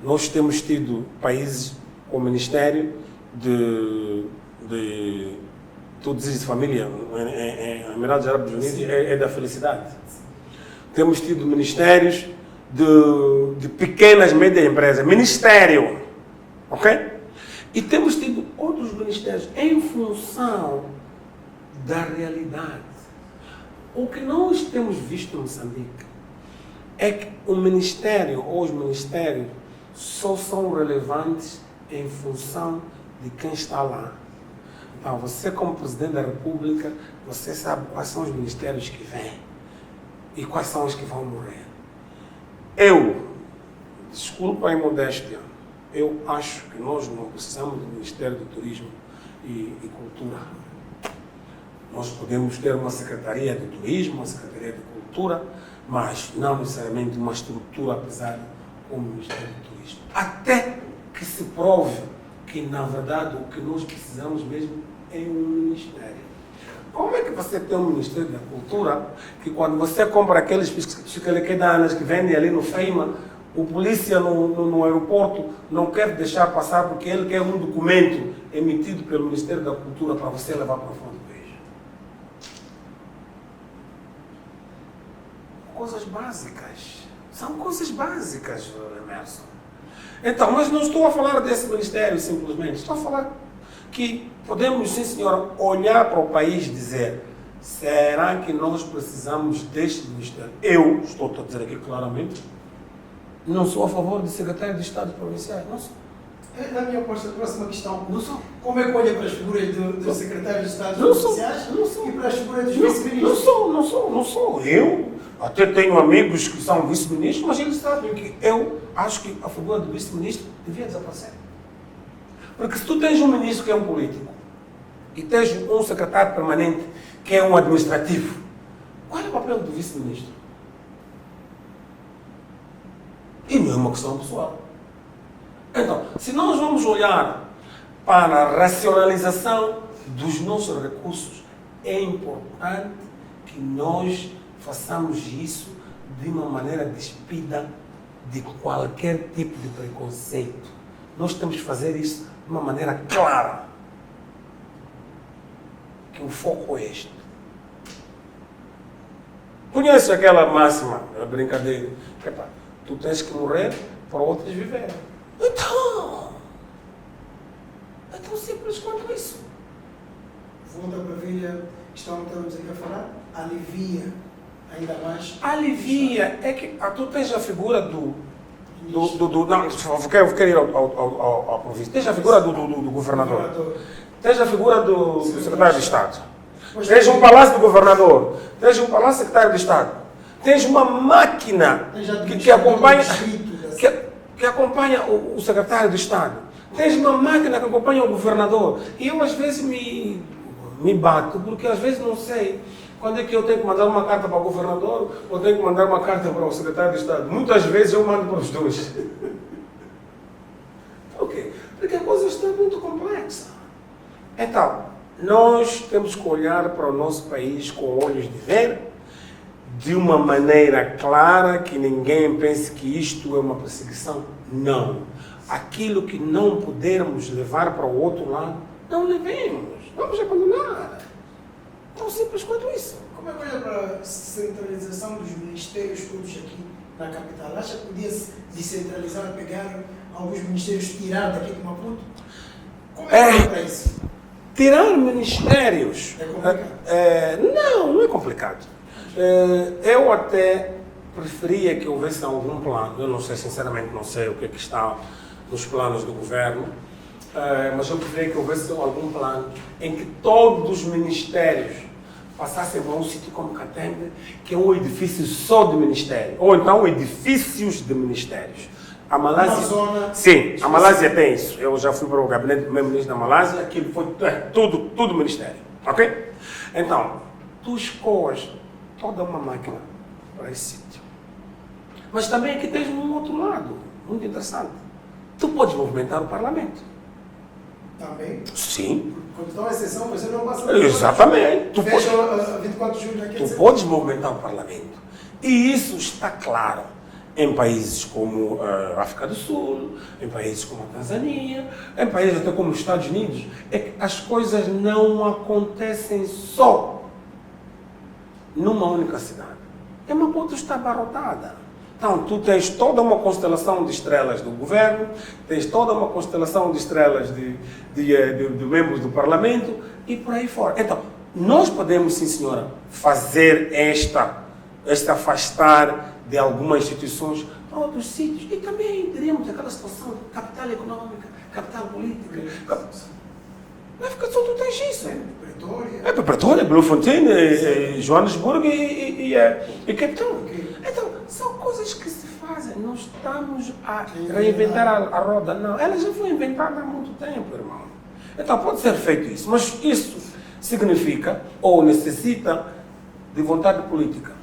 Nós temos tido países com o Ministério tu dizes de família, em Emirados Árabes Unidos é da felicidade. Temos tido ministérios de pequenas e médias empresas, ministério, ok? E temos tido outros ministérios em função da realidade. O que nós temos visto em Moçambique é que o ministério ou os ministérios só são relevantes em função de quem está lá. Então, você como Presidente da República, você sabe quais são os ministérios que vêm e quais são os que vão morrer. Desculpa a imodéstia, eu acho que nós não precisamos do Ministério do Turismo e Cultura. Nós podemos ter uma Secretaria de Turismo, uma Secretaria de Cultura, mas não necessariamente uma estrutura pesada como o Ministério do Turismo. Até que se prove que, na verdade, o que nós precisamos mesmo é um Ministério. Como é que você tem um Ministério da Cultura que, quando você compra aqueles piscalequedanas que vendem ali no FEIMA, o polícia no aeroporto não quer deixar passar porque ele quer um documento emitido pelo Ministério da Cultura para você levar para fora do país? Coisas básicas. São coisas básicas, Emerson. Então, mas não estou a falar desse ministério simplesmente. Estou a falar que podemos, sim senhor, olhar para o país e dizer: será que nós precisamos deste ministério? Eu estou a dizer aqui claramente, não sou a favor de secretário de Estado provinciais. Não sou. Na minha próxima questão, Não sou. como é que olha para as figuras dos secretários de Estado Não sou. provinciais Não sou. e para as figuras dos Não vice-ministros? sou. Eu até tenho amigos que são vice-ministros, mas eles sabem que eu acho que a figura do vice-ministro devia desaparecer. Porque se tu tens um ministro que é um político e tens um secretário permanente que é um administrativo, qual é o papel do vice-ministro? E não é uma questão pessoal. Então, se nós vamos olhar para a racionalização dos nossos recursos, é importante que nós façamos isso de uma maneira despida de qualquer tipo de preconceito. Nós temos que fazer isso de uma maneira clara. Que o foco é este. Conhece aquela máxima, a brincadeira, que tu tens que morrer para outros viverem. Então, é tão simples quanto isso. Outra maravilha que estamos aqui a falar, alivia ainda mais. Alivia, é que tu tens a figura não, eu quero ir ao província. Tens a figura do governador. Tens a figura do secretário de Estado. Tens um palácio do governador. Tens um palácio do secretário de Estado. Tens uma máquina que acompanha o secretário de Estado. Tens uma máquina que acompanha o governador. E eu às vezes me bato, porque às vezes não sei quando é que eu tenho que mandar uma carta para o governador ou tenho que mandar uma carta para o secretário de Estado. Muitas vezes eu mando para os dois. Por quê? Porque a coisa está muito complexa. Então, nós temos que olhar para o nosso país com olhos de ver, de uma maneira clara, que ninguém pense que isto é uma perseguição. Não. Aquilo que não pudermos levar para o outro lado, não levemos. Vamos abandonar. Tão simples quanto isso. Como é que olha para a centralização dos ministérios todos aqui na capital? Acha que podia-se descentralizar, pegar alguns ministérios, tirar daqui de Maputo? Como é que olha para isso? Tirar ministérios... É complicado? Não é complicado. Eu até preferia que houvesse algum plano. Eu não sei, sinceramente, não sei o que é que está nos planos do governo, mas eu preferia que houvesse algum plano em que todos os ministérios passassem para um sítio como Catembe, que é um edifício só de ministério, ou então edifícios de ministérios. A Malásia, Uma zona sim, a Malásia tem isso. Eu já fui para o gabinete do primeiro-ministro da Malásia, aquilo foi tudo ministério, ok? Então, tu escoas toda uma máquina para esse sítio. Mas também aqui tens um outro lado, muito interessante. Tu podes movimentar o Parlamento. também. Sim. Quando dá uma exceção, você não passa. Exatamente. Tu Fecha a 24 de julho aqui. Tu podes movimentar o Parlamento. E isso está claro em países como a África do Sul, em países como a Tanzânia, em países até como os Estados Unidos. É que as coisas não acontecem só numa única cidade. É uma ponta está abarrotada. Então, tu tens toda uma constelação de estrelas do governo, tens toda uma constelação de estrelas de membros do Parlamento e por aí fora. Então, nós podemos, sim senhora, fazer este afastar de algumas instituições para outros sítios. E também teríamos aquela situação de capital econômica, capital política. Na África do Sul tu tens isso. É Pretória, Bloemfontein, Joanesburgo e Cape Town. Então, são coisas que se fazem. Não estamos a reinventar a roda, não. Ela já foi inventada há muito tempo, irmão. Então, pode ser feito isso. Mas isso significa ou necessita de vontade política.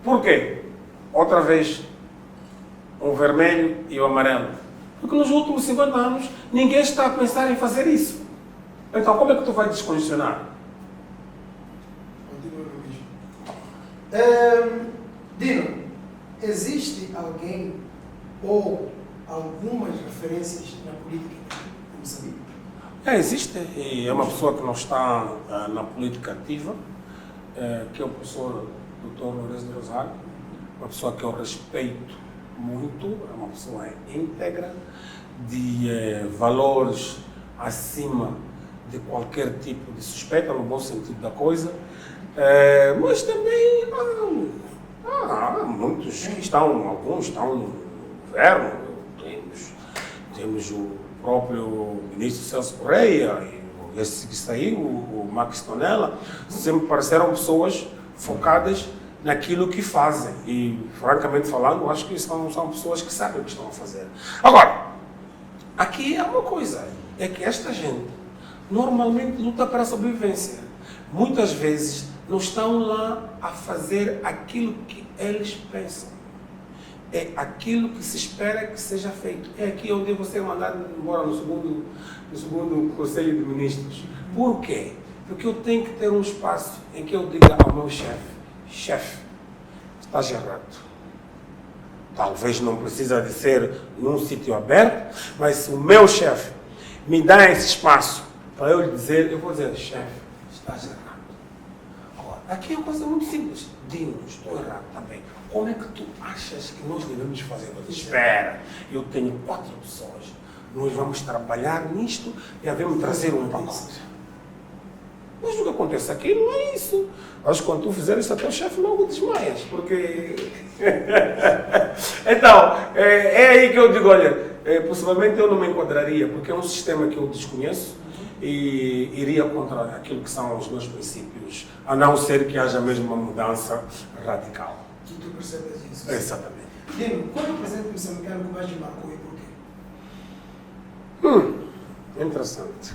Por quê? Outra vez, um vermelho e o amarelo. Porque nos últimos 50 anos, ninguém está a pensar em fazer isso. Então, como é que tu vai descondicionar? Dino, existe alguém ou algumas referências na política de Moçambique? Existe. E é uma pessoa que não está na política ativa, que é o professor Dr. Lourenço de Rosário, uma pessoa que eu respeito muito, é uma pessoa íntegra, de valores acima de qualquer tipo de suspeita, no bom sentido da coisa, mas também há muitos que estão, alguns estão no governo, temos o próprio ministro Celso Correia, e esse que saiu, o Max Tonella, sempre pareceram pessoas focadas naquilo que fazem. E, francamente falando, acho que são pessoas que sabem o que estão a fazer. Agora, aqui é uma coisa, é que esta gente normalmente luta para a sobrevivência. Muitas vezes não estão lá a fazer aquilo que eles pensam. É aquilo que se espera que seja feito. É aqui onde eu vou ser mandado embora no segundo Conselho de Ministros. Por quê? Porque eu tenho que ter um espaço em que eu diga ao meu chefe, estás errado. Talvez não precisa de ser num sítio aberto, mas se o meu chefe me dá esse espaço para eu lhe dizer, eu vou dizer, chefe, estás errado. Agora, aqui é uma coisa muito simples. Dino, estou errado também. Como é que tu achas que nós devemos fazer? Espera, eu tenho 4 pessoas. Nós vamos trabalhar nisto e havemos trazer um pacote. Mas o que acontece aqui não é isso. Acho que quando tu fizer isso, até o chefe logo desmaias, porque... Então, é aí que eu digo, olha, possivelmente eu não me enquadraria, porque é um sistema que eu desconheço e iria contra aquilo que são os meus princípios, a não ser que haja mesmo uma mudança radical. E tu percebes isso? Exatamente. Dino, qual é o presidente moçambicano que mais te marcou e por quê? Interessante.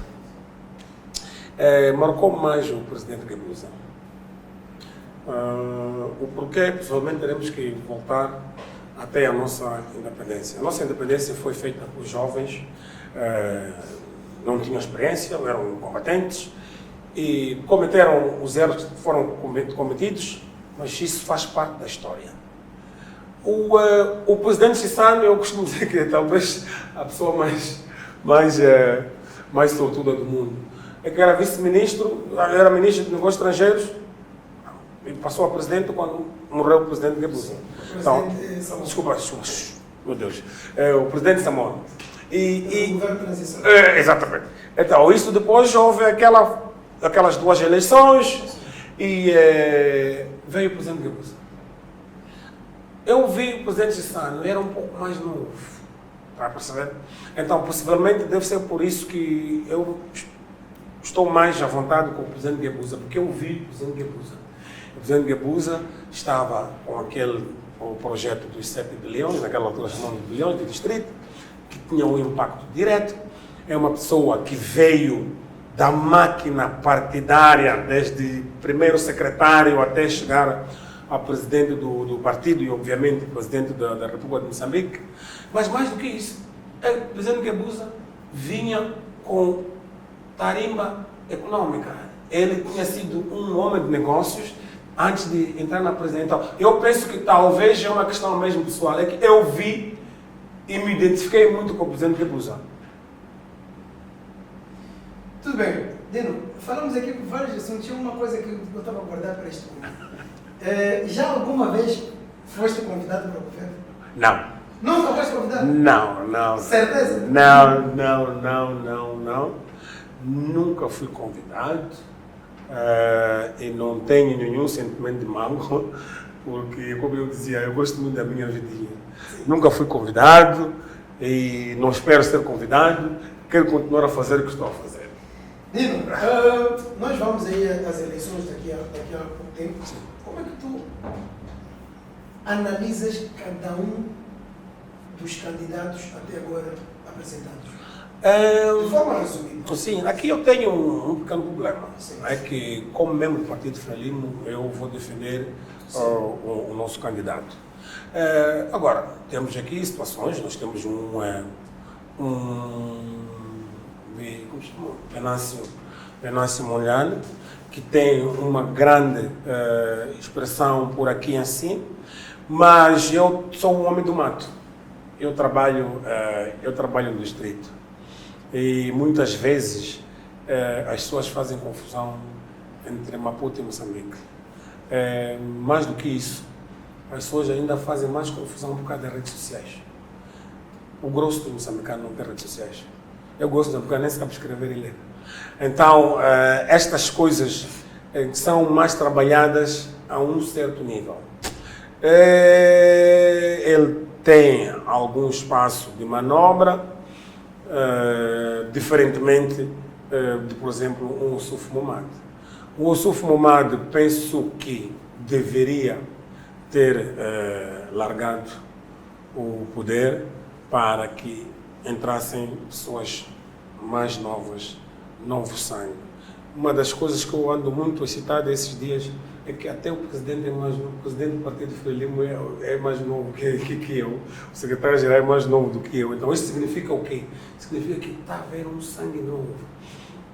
Marcou mais o presidente Guebuza. O porquê, possivelmente, teremos que voltar até a nossa independência. A nossa independência foi feita por jovens, não tinham experiência, eram combatentes e cometeram os erros que foram cometidos, mas isso faz parte da história. O presidente Chissano, eu costumo dizer que é talvez a pessoa mais sortuda do mundo. É que era vice-ministro, era ministro de Negócios Estrangeiros e passou a presidente quando morreu o presidente Guebuza. Então, desculpa, meu Deus. O presidente Samora. O governo de transição. Exatamente. Então, isso depois houve aquelas 2 eleições e veio o presidente Guebuza. Eu vi o presidente Chissano, era um pouco mais novo, para perceber? Então, possivelmente, deve ser por isso que eu estou mais à vontade com o presidente Guebuza, porque eu vi o presidente Guebuza. O presidente Guebuza estava com o projeto dos 7 bilhões, naquela altura chamamos de bilhões de distrito, que tinha um impacto direto. É uma pessoa que veio da máquina partidária, desde primeiro secretário até chegar a presidente do partido e, obviamente, presidente da República de Moçambique. Mas, mais do que isso, o presidente Guebuza vinha com tarimba econômica. Ele tinha sido um homem de negócios antes de entrar na presidência. Então, eu penso que talvez é uma questão mesmo pessoal, é que eu vi e me identifiquei muito com o presidente Guebuza. Tudo bem. Dino, falamos aqui por vários assuntos. Tinha uma coisa que eu estava a guardar para este momento. Já alguma vez foste convidado para o governo? Não. Nunca foste convidado? Não. Certeza? Não. Nunca fui convidado e não tenho nenhum sentimento de mágoa, porque, como eu dizia, eu gosto muito da minha vidinha. Nunca fui convidado e não espero ser convidado. Quero continuar a fazer o que estou a fazer. Dino, nós vamos aí às eleições daqui a pouco tempo. Como é que tu analisas cada um dos candidatos até agora apresentados? De forma resumida. Sim, aqui eu tenho um pequeno problema. Sim. É que, como membro do Partido Frelimo, eu vou defender o nosso candidato. Agora, temos aqui situações, nós temos Venâncio Mondlane, que tem uma grande expressão por aqui assim, mas eu sou um homem do mato. Eu trabalho no distrito e muitas vezes as pessoas fazem confusão entre Maputo e Moçambique. Mais do que isso, as pessoas ainda fazem mais confusão por causa das redes sociais. O grosso do moçambicano não tem redes sociais. Eu gosto de porque nem sabe escrever e ler. Então, estas coisas são mais trabalhadas a um certo nível. Ele tem algum espaço de manobra, diferentemente de, por exemplo, um Ossuf Momad. O Ossuf Momad penso que deveria ter largado o poder para que entrassem pessoas mais novas, novo sangue. Uma das coisas que eu ando muito excitado esses dias é que até o presidente é mais novo, o presidente do Partido Frelimo é mais novo que eu, o secretário-geral é mais novo do que eu. Então isso significa o quê? Significa que está a haver um sangue novo.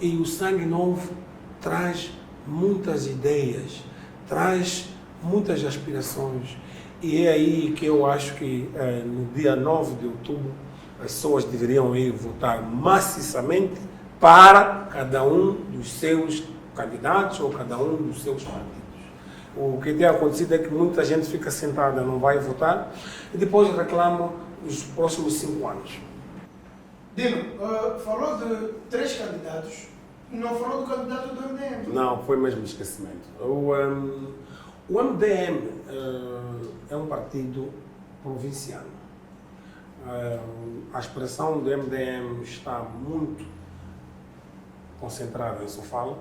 E o sangue novo traz muitas ideias, traz muitas aspirações. E é aí que eu acho que no dia 9 de outubro as pessoas deveriam ir votar maciçamente para cada um dos seus candidatos ou cada um dos seus partidos. O que tem acontecido é que muita gente fica sentada, não vai votar e depois reclama os próximos 5 anos. Dino, falou de 3 candidatos, não falou do candidato do MDM. Não, foi mesmo esquecimento. O MDM é um partido provinciano. A expressão do MDM está muito concentrada em Sofala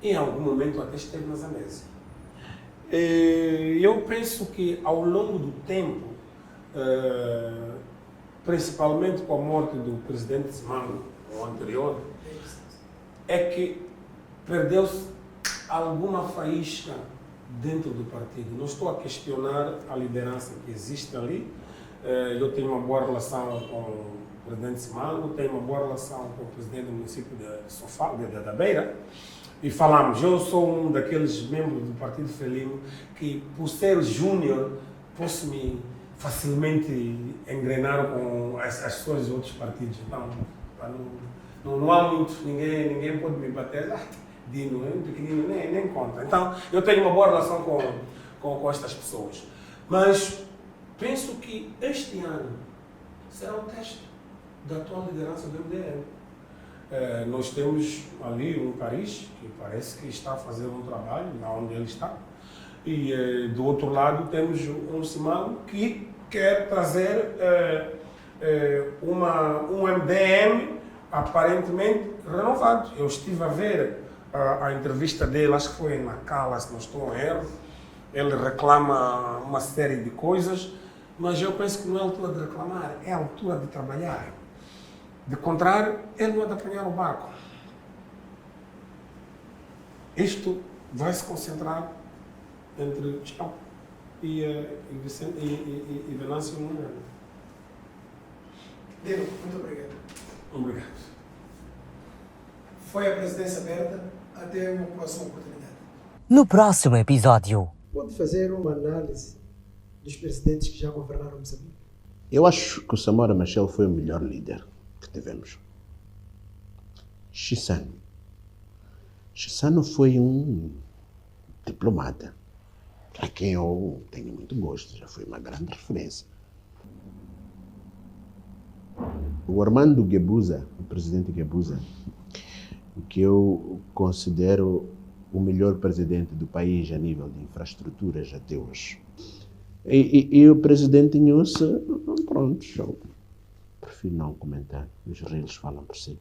e em algum momento até esteve na Zambésia. Eu penso que ao longo do tempo, principalmente com a morte do presidente Zimango, o anterior, é que perdeu-se alguma faísca dentro do partido. Não estou a questionar a liderança que existe ali. Eu tenho uma boa relação com o presidente Zimango, tenho uma boa relação com o presidente do município de Sofala, da Beira, e falamos. Eu sou um daqueles membros do Partido Frelimo que, por ser júnior, posso me facilmente engrenar com as pessoas de outros partidos. Então, não há muito, ninguém pode me bater. Dino, pequenino, nem conta. Então, eu tenho uma boa relação com estas pessoas. Mas penso que este ano será o teste da atual liderança do MDM. Nós temos ali um Paris, que parece que está a fazer um trabalho, lá onde ele está. E do outro lado temos um Zimango que quer trazer um MDM aparentemente renovado. Eu estive a ver a entrevista dele, acho que foi na Cala, se não estou a erro, ele reclama uma série de coisas, mas eu penso que não é a altura de reclamar, é a altura de trabalhar. De contrário, ele não é de apanhar o barco. Isto vai se concentrar entre Gestão e Venâncio Nuno. Dino, muito obrigado. Obrigado. Foi a presidência aberta. Até uma próxima oportunidade. No próximo episódio. Pode fazer uma análise dos presidentes que já governaram Moçambique? Eu acho que o Samora Machel foi o melhor líder que tivemos. Chissano foi um diplomata, a quem eu tenho muito gosto, já foi uma grande referência. O Armando Guebuza, o presidente Guebuza, que eu considero o melhor presidente do país a nível de infraestruturas até hoje. E o presidente Inhossa, pronto, eu prefiro não comentar, os reis falam por si.